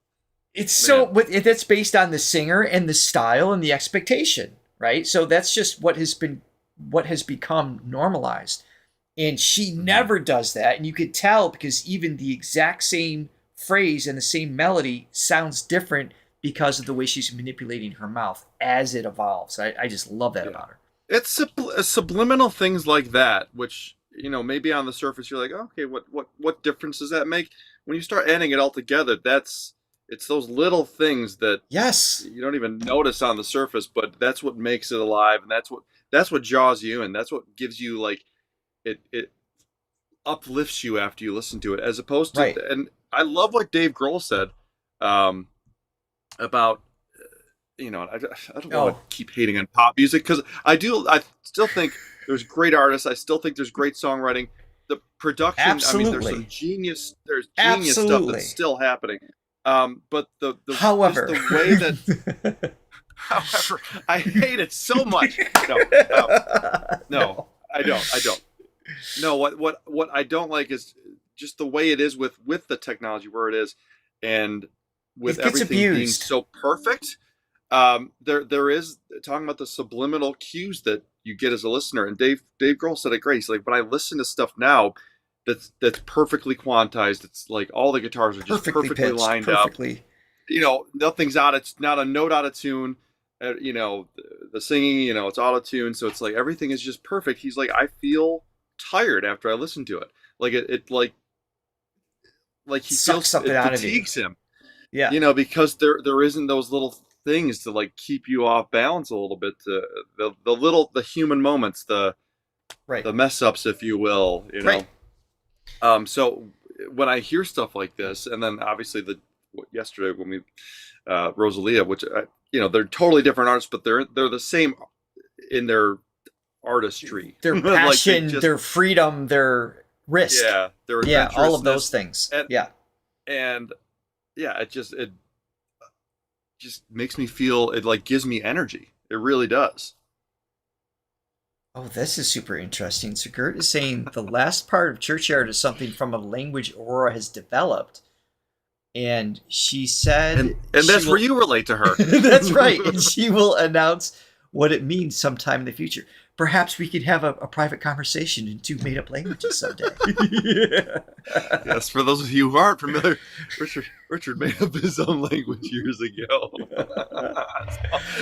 B: It's
C: Man.
B: that's based on the singer and the style and the expectation, right? So that's just what has become normalized. And she never does that. And you could tell because even the exact same phrase and the same melody sounds different because of the way she's manipulating her mouth as it evolves. I just love that about her.
C: it's subliminal things like that, which maybe on the surface you're like, oh, okay, what difference does that make? When you start adding it all together, it's those little things that you don't even notice on the surface, but that's what makes it alive, and that's what jaws you, and that's what gives you like it uplifts you after you listen to it, as opposed to and I love what Dave Grohl said about I don't want to keep hating on pop music because I still think there's great artists, I still think there's great songwriting, the production,
B: Absolutely.
C: I mean there's genius stuff that's still happening. But
B: however,
C: just the way that however, I hate it so much. No, I don't. No, what I don't like is just the way it is with the technology where it is, and with everything being so perfect. There is talking about the subliminal cues that you get as a listener, and Dave Grohl said it great. He's like, when I listen to stuff now, that's perfectly quantized. It's like all the guitars are just perfectly
B: pitched,
C: lined up. Nothing's it's not a note out of tune. The singing, it's out of tune, so it's like everything is just perfect. He's like, I feel tired after I listen to it. Like it like he feels
B: something out of you.
C: fatigues him.
B: Yeah.
C: Because there isn't those little things to like keep you off balance a little bit. The human moments, the mess ups, if you will.
B: Right.
C: So when I hear stuff like this, and then obviously yesterday when we Rosalia, which they're totally different artists, but they're the same in their artistry,
B: their passion, their freedom, their risk.
C: Yeah, their
B: all of those things.
C: And it just makes me feel, it like gives me energy. It really does.
B: Oh, this is super interesting. So Gert is saying the last part of Churchyard is something from a language Aurora has developed. And she said...
C: And that's where you relate to her.
B: That's right. And she will announce what it means sometime in the future. Perhaps we could have a private conversation in two made-up languages someday.
C: Yes, for those of you who aren't familiar, Richard made up his own language years ago.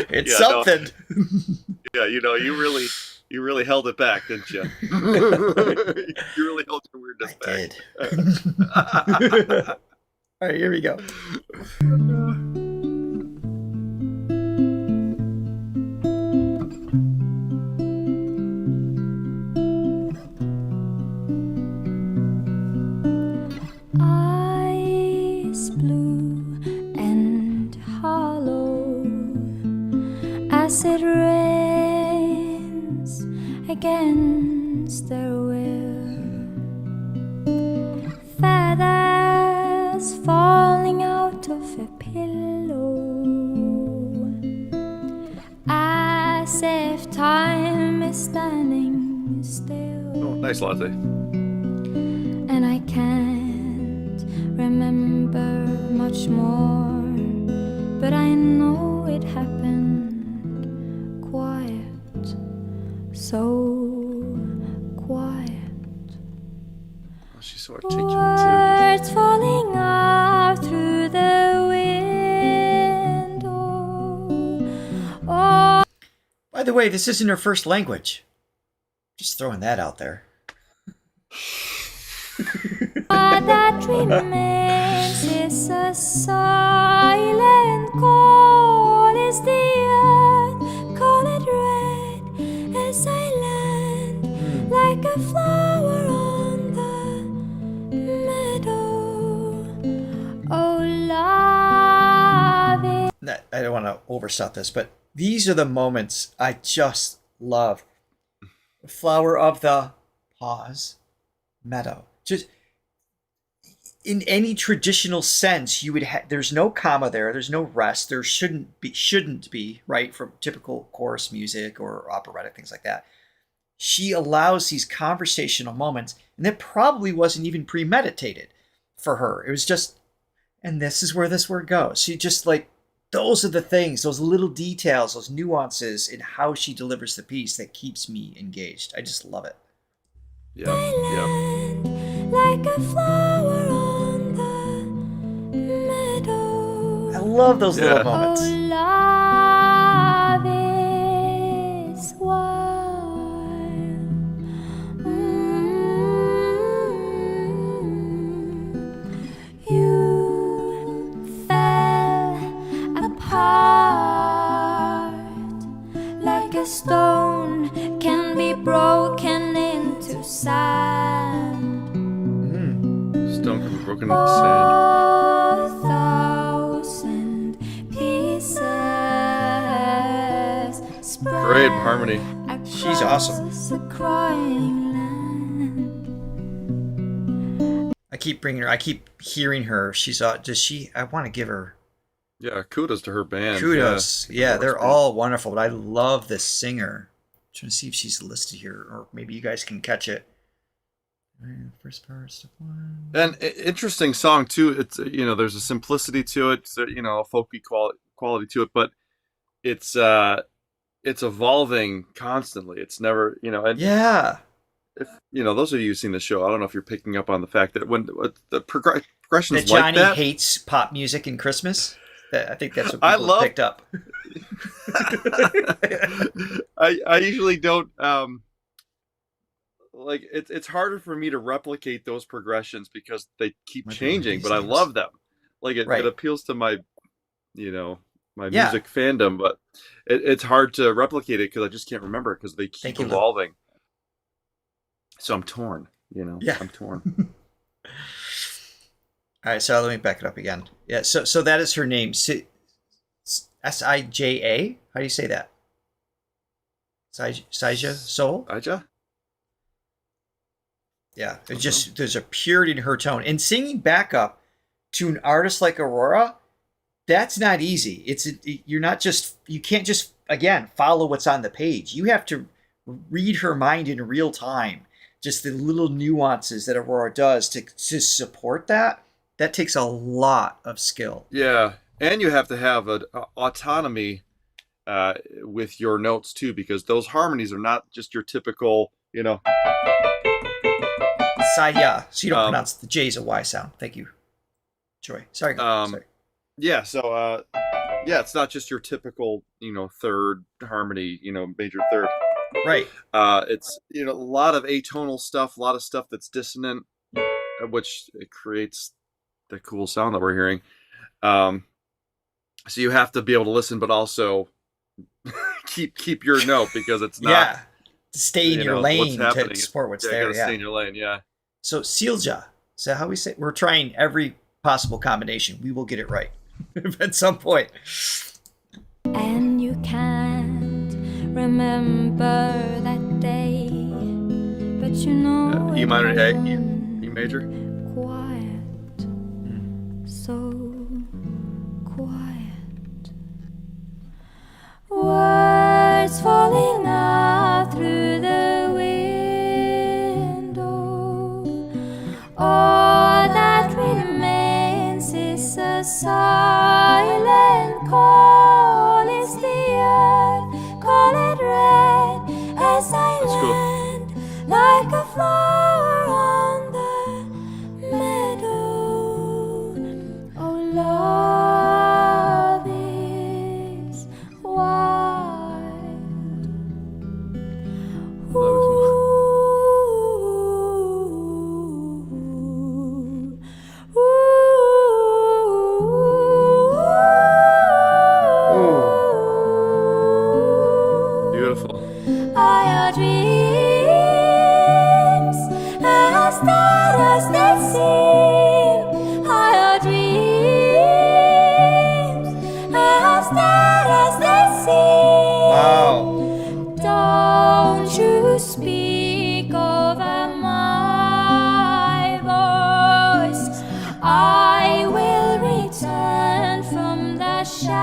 B: It's something.
C: You really held it back, didn't you? You really held your weirdness back.
B: Did. All right, here we go.
M: Ice blue and hollow as it rains against their will, feathers falling out of a pillow, as if time is standing still.
C: Oh, nice latte.
M: And I can't remember much more, but I know it happened quiet, so quiet.
C: Oh, she's so articulate
M: Words falling out through the window. Oh.
B: By the way, this isn't her first language. Just throwing that out there.
M: That remains is a silent call. Is the earth colored red as I land like a flower on the meadow? Oh, love it.
B: I don't want to overstop this, but these are the moments I just love. Flower of the meadow. Just in any traditional sense, you would there's no comma there, there's no rest, there shouldn't be, right, from typical chorus music or operatic things like that. She allows these conversational moments, and that probably wasn't even premeditated for her. It was just, and this is where this word goes. She just like, those are the things, those little details, those nuances in how she delivers the piece that keeps me engaged. I just love it.
C: Yeah.
M: Like a flower on the meadow.
B: I love those little moments.
M: Oh, love is wild. You fell apart like a stone can be broken into sand.
C: Stone can be broken into sand.
M: A thousand pieces.
C: Great harmony.
B: She's awesome.
M: A crying land.
B: I keep hearing her. She's does she? I want to give her.
C: Yeah, kudos to her band.
B: Kudos. Yeah, they're all wonderful. But I love this singer. I'm trying to see if she's listed here, or maybe you guys can catch it. First part, step one.
C: And interesting song too. It's there's a simplicity to it. A folky quality to it, but it's evolving constantly. It's never and
B: yeah.
C: If those of you who've seen the show, I don't know if you're picking up on the fact that when the progressions
B: that Johnny
C: like that,
B: hates pop music and Christmas. I think that's what people picked up.
C: I usually don't like it's harder for me to replicate those progressions because they keep changing, but I love them. Like it appeals to my my music fandom, but it's hard to replicate it because I just can't remember because they keep evolving. So I'm torn, I'm torn.
B: All right, so let me back it up again. Yeah, so that is her name, Sija. How do you say that? Sija Soul?
C: Sija?
B: Yeah, there's a purity in her tone. And singing backup to an artist like Aurora, that's not easy. You can't just again follow what's on the page. You have to read her mind in real time. Just the little nuances that Aurora does to support that takes a lot of skill.
C: Yeah, and you have to have an autonomy with your notes too, because those harmonies are not just your typical,
B: Saya. So you don't pronounce the J as a Y sound. Thank you, Joy. Sorry. Sorry.
C: Yeah. So it's not just your typical, third harmony, major third.
B: Right.
C: It's a lot of atonal stuff, a lot of stuff that's dissonant, which it creates the cool sound that we're hearing. So you have to be able to listen, but also keep your note because it's not
B: to stay in your lane to support what's there.
C: Stay in your lane. Yeah.
B: So Silja, is that how we say it? We're trying every possible combination. We will get it right at some point.
M: And you can't remember that day, but
C: E minor, E major.
M: Quiet, so quiet. Words falling out through the window. All that remains is a silent call. Is the earth, call it red as I land like a flower on the meadow. Oh, love is wild. Ooh, ooh, ooh. I will return from the shadows,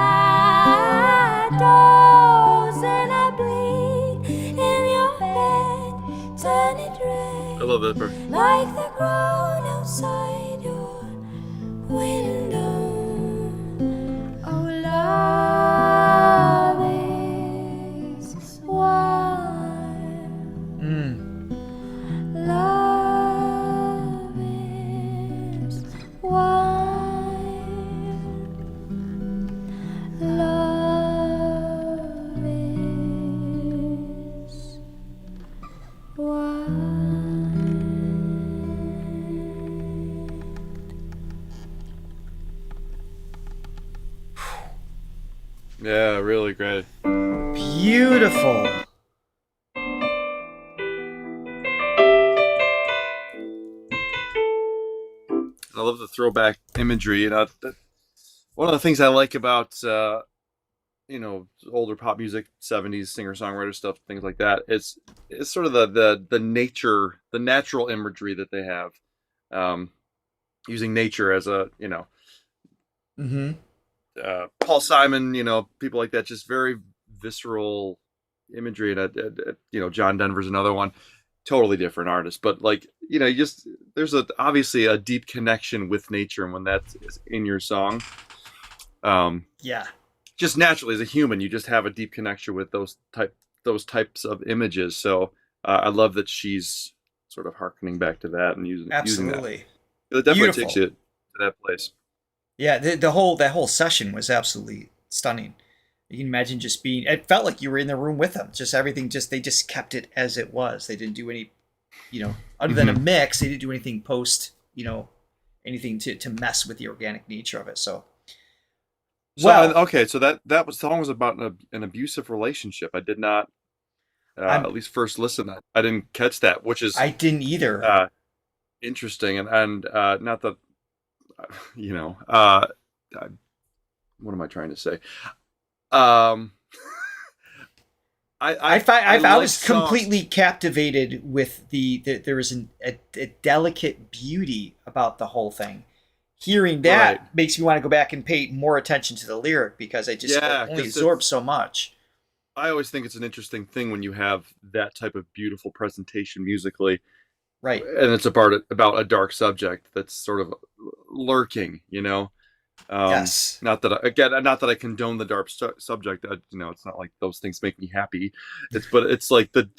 M: and I bleed in your bed, turn it red.
C: I love that part.
M: Like the ground outside your window. Oh, love is wild. Love is wild. Love is wild.
C: Yeah, really great.
B: Beautiful.
C: I love the throwback imagery. One of the things I like about older pop music, 70s singer-songwriter stuff, things like that, it's sort of the nature, the natural imagery that they have, using nature as a Paul Simon, people like that, just very visceral imagery. And John Denver's another one, totally different artist, but there's obviously a deep connection with nature, and when that's in your song, just naturally as a human, you just have a deep connection with those types of images. So I love that she's sort of harkening back to that and using that.
B: Absolutely.
C: It definitely
B: Beautiful.
C: takes you to that place.
B: Yeah, that whole session was absolutely stunning. You can imagine just being. It felt like you were in the room with them. Just everything. They just kept it as it was. They didn't do any, other than a mix. They didn't do anything post. Anything to mess with the organic nature of it. So.
C: Okay, so that song was about an abusive relationship. I did not, at least first listen. I didn't catch that, which is
B: I didn't either.
C: Interesting, and not that, what am I trying to say? I
B: was completely captivated with there was a delicate beauty about the whole thing. Hearing that makes me want to go back and pay more attention to the lyric, because I just only absorb so much.
C: I always think it's an interesting thing when you have that type of beautiful presentation musically,
B: right?
C: And it's about a dark subject that's sort of lurking,
B: Yes.
C: Not that I condone the dark subject. It's not like those things make me happy. But it's like the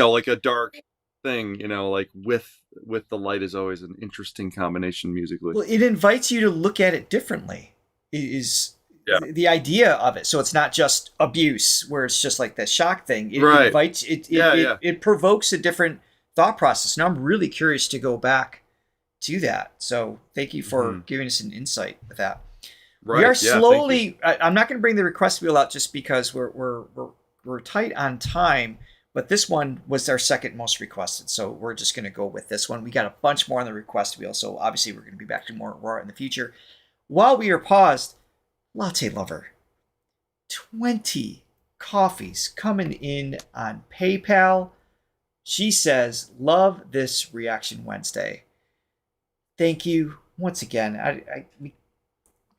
C: like a dark thing, like with the light is always an interesting combination musically.
B: Well, it invites you to look at it differently. Is the idea of it. So it's not just abuse, where it's just like the shock thing. It invites it provokes a different thought process. Now I'm really curious to go back to that. So thank you for giving us an insight with that.
C: Right.
B: We are slowly. I'm not going to bring the request wheel out just because we're tight on time. But this one was our second most requested, so we're just going to go with this one. We got a bunch more on the request wheel, so obviously we're going to be back to more Aurora in the future. While we are paused, Latte Lover, 20 coffees coming in on PayPal. She says, love this Reaction Wednesday. Thank you once again. We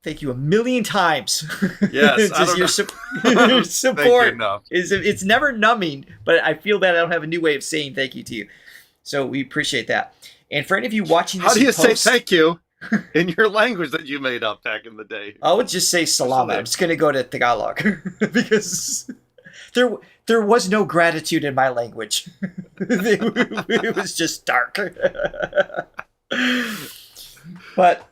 B: thank you a million times.
C: Yes,
B: just your support it's never numbing, but I feel that I don't have a new way of saying thank you to you. So we appreciate that. And for any of you watching this,
C: how do you say thank you in your language that you made up back in the day?
B: I would just say salamat. I'm just going to go to Tagalog because there was no gratitude in my language. It was just dark. But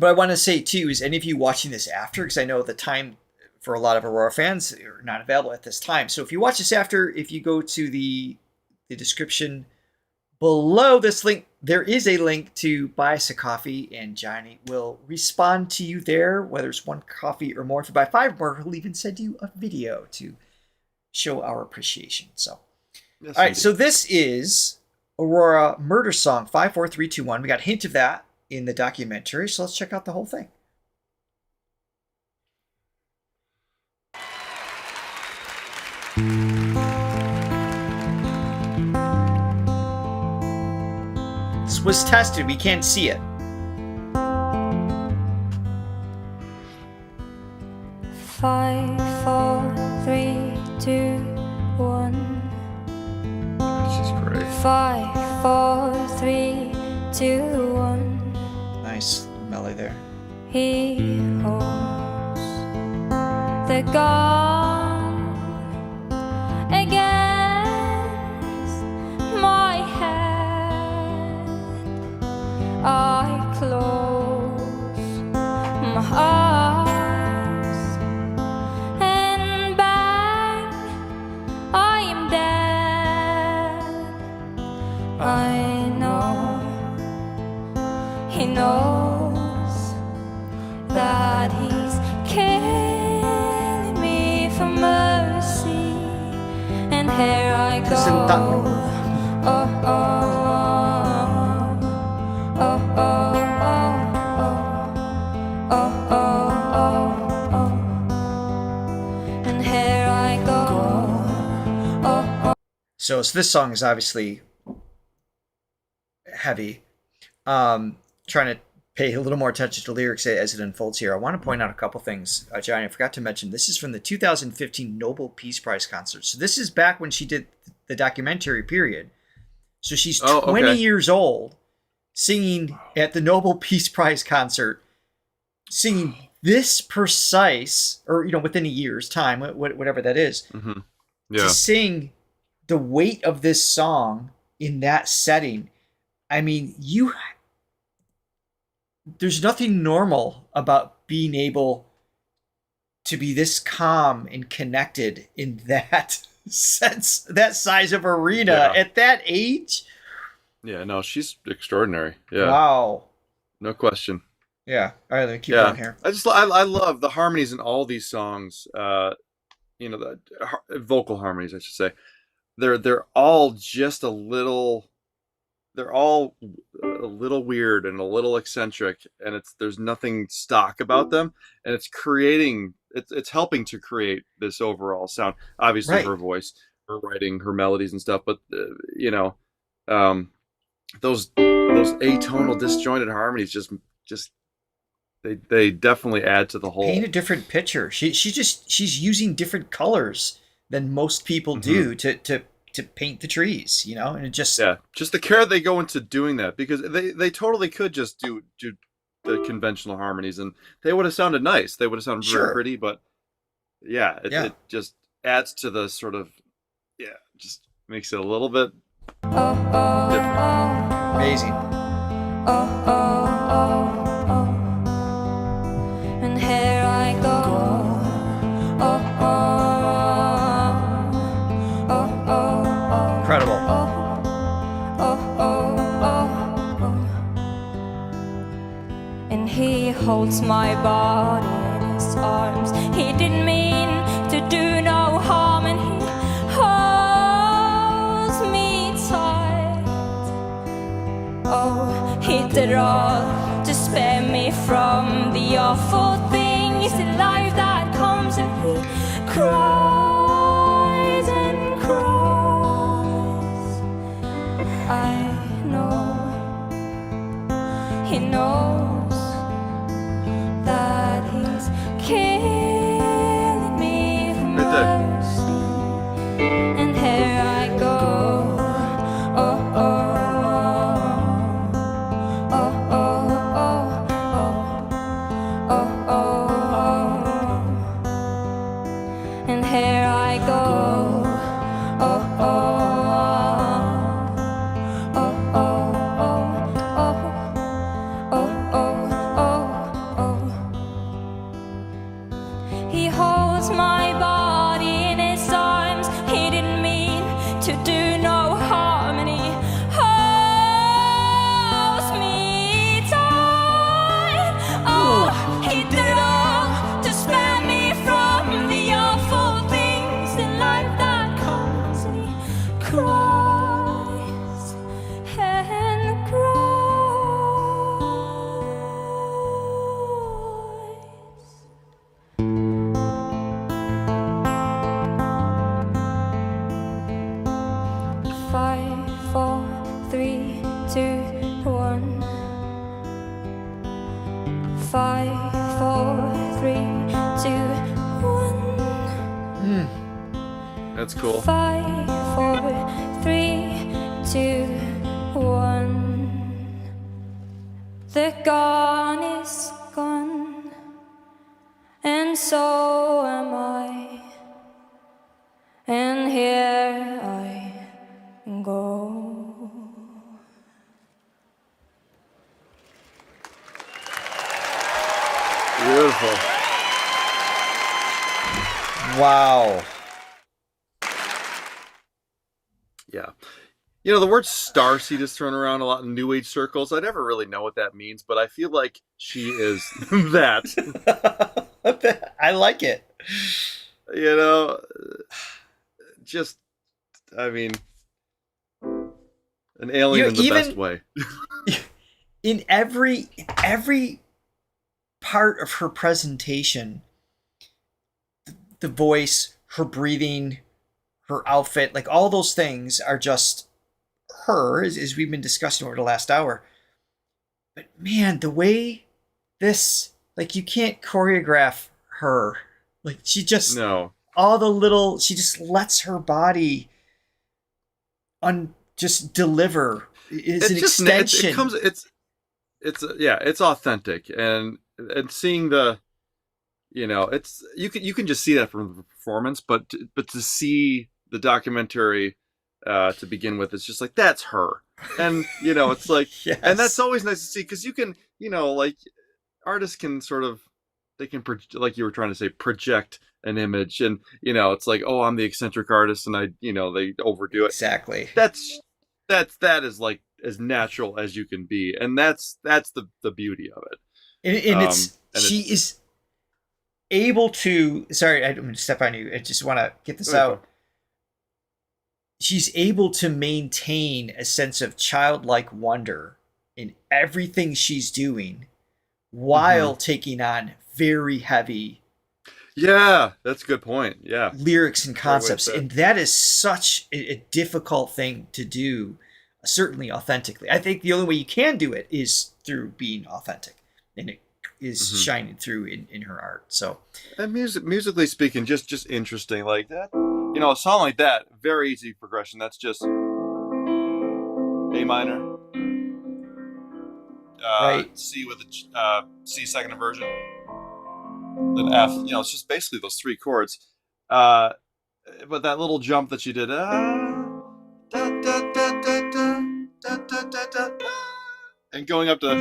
B: I want to say, too, is any of you watching this after, because I know the time for a lot of Aurora fans are not available at this time. So if you watch this after, if you go to the description below this link, there is a link to buy us a coffee, and Johnny will respond to you there, whether it's one coffee or more. If you buy 5 more, he'll even send you a video to show our appreciation. So, yes, all right, so this is Aurora Murder Song 5, 4, 3, 2, 1. We got a hint of that in the documentary, so let's check out the whole thing. This was tested. We can't see it.
M: 5, 4, 3, 2, 1.
C: She's great.
M: 5, 4, 3, 2, 1.
B: Nice melody there.
M: He holds the gun against my head. I close my eyes and bang, I am dead. I know he knows that he's killing me for mercy, and here I go. Oh, oh, oh, oh, oh, oh, oh, oh, oh, and here I go. Oh, oh.
B: So this song is obviously heavy. Trying to pay a little more attention to lyrics as it unfolds here. I want to point out a couple things, Johnny. I forgot to mention this is from the 2015 Nobel Peace Prize concert. So this is back when she did the documentary period. So she's 20 years old, singing at the Nobel Peace Prize concert, singing this precise, or within a year's time, whatever that is,
C: Yeah.
B: to sing the weight of this song in that setting. I mean, there's nothing normal about being able to be this calm and connected in that sense, that size of arena at that age.
C: Yeah, no, she's extraordinary. Yeah.
B: Wow.
C: No question.
B: Yeah. All right, let me keep going here.
C: I love the harmonies in all these songs. The vocal harmonies, I should say. They're all just a little. They're all a little weird and a little eccentric, and there's nothing stock about them, and it's helping to create this overall sound. Obviously, her voice, her writing, her melodies and stuff, but those atonal disjointed harmonies just they definitely add to the whole.
B: Paint a different picture. She's using different colors than most people do to paint the trees, and it just
C: just the care they go into doing that, because they totally could just do the conventional harmonies and they would have sounded nice. They would have sounded very pretty, but it just adds to the sort of just makes it a little bit different.
B: Amazing.
M: And here I go.
B: Incredible.
M: And he holds my body in his arms. He didn't mean to do no harm, and he holds me tight. Oh, he did all to spare me from the awful things in life that comes, and he cries and cries. I know he knows that he's killing me for mercy, and here I go. Oh, oh, oh, oh, oh, oh, oh, oh, and here I go. Oh, oh. He holds my body in his arms. He didn't mean to do no harm, and he holds me tight. Oh, he did all to spare me from the awful things in life that comes, and he cries and cries. 5, 4, 3, 2, 1. 5, 4, 3, 2, 1.
C: That's cool.
M: 5, 4, 3, 2, 1. The gone is gone, and so am I. And here I go.
C: Beautiful.
B: Wow.
C: Yeah. You know, the word starseed is thrown around a lot in New Age circles. I never really know what that means, but I feel like she is that.
B: I like it.
C: You know, just, I mean, an alien in the best way.
B: In every part of her presentation, the voice, her breathing, her outfit, like all those things are just her, as we've been discussing over the last hour. But man, the way this, like, you can't choreograph her. Like, she just, she just lets her body just deliver. It's an extension.
C: It's authentic, and seeing the, you know, it's you can just see that from the performance, but to see the documentary to begin with, it's just like, that's her. And you know, it's like,
B: yes.
C: And that's always nice to see, because you can, you know, like, artists can sort of, they can, like you were trying to say, project an image, and you know, it's like, oh, I'm the eccentric artist, and I, you know, they overdo it.
B: Exactly.
C: That is like as natural as you can be, and that's the beauty of it.
B: And she is able to. Sorry, I don't mean to step on you. I just want to get this out. She's able to maintain a sense of childlike wonder in everything she's doing, while taking on very heavy.
C: Yeah, that's a good point. Yeah,
B: lyrics and concepts, and that is such a difficult thing to do. Certainly authentically. I think the only way you can do it is through being authentic, and it is shining through in her art. So,
C: and musically speaking, just interesting, like that. You know, a song like that, very easy progression. That's just A minor,
B: right?
C: C with a C second inversion, then F. You know, it's just basically those three chords. But that little jump that she did, and going up to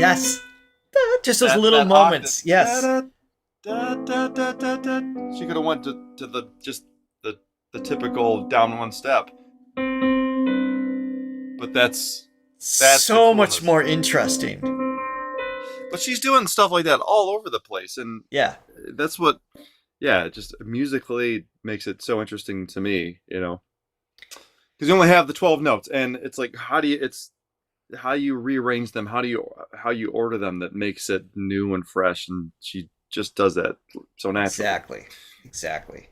B: just those little moments.
C: Octave.
B: Yes,
C: she could have went to the typical down one step, but that's
B: so much more interesting.
C: But she's doing stuff like that all over the place, and that's what, just musically makes it so interesting to me, you know, because you only have the 12 notes, and it's like, how do you rearrange them, how you order them, that makes it new and fresh, and she just does that so naturally.
B: Exactly.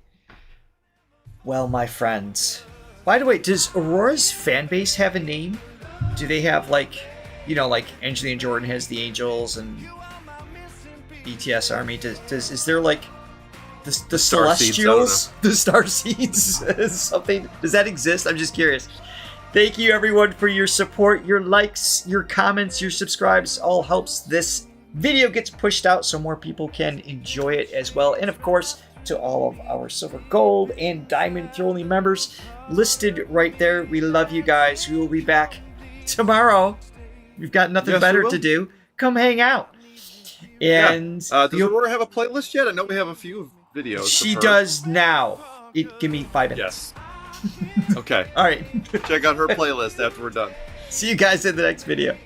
B: Well, my friends, by the way, does Aurora's fan base have a name? Do they have, like, you know, like Angelina Jordan has the Angels and BTS Army? Is there like the Celestials, the Starseeds, something? Does that exist? I'm just curious. Thank you, everyone, for your support, your likes, your comments, your subscribes. All helps this video gets pushed out so more people can enjoy it as well. And of course, to all of our silver, gold, and diamond Throwly members listed right there. We love you guys. We will be back tomorrow. We've got nothing better to do. Come hang out. And
C: does Aurora have a playlist yet? I know we have a few videos.
B: She does now. Give me 5 minutes.
C: Yes. Okay.
B: All right.
C: Check out her playlist after we're done.
B: See you guys in the next video.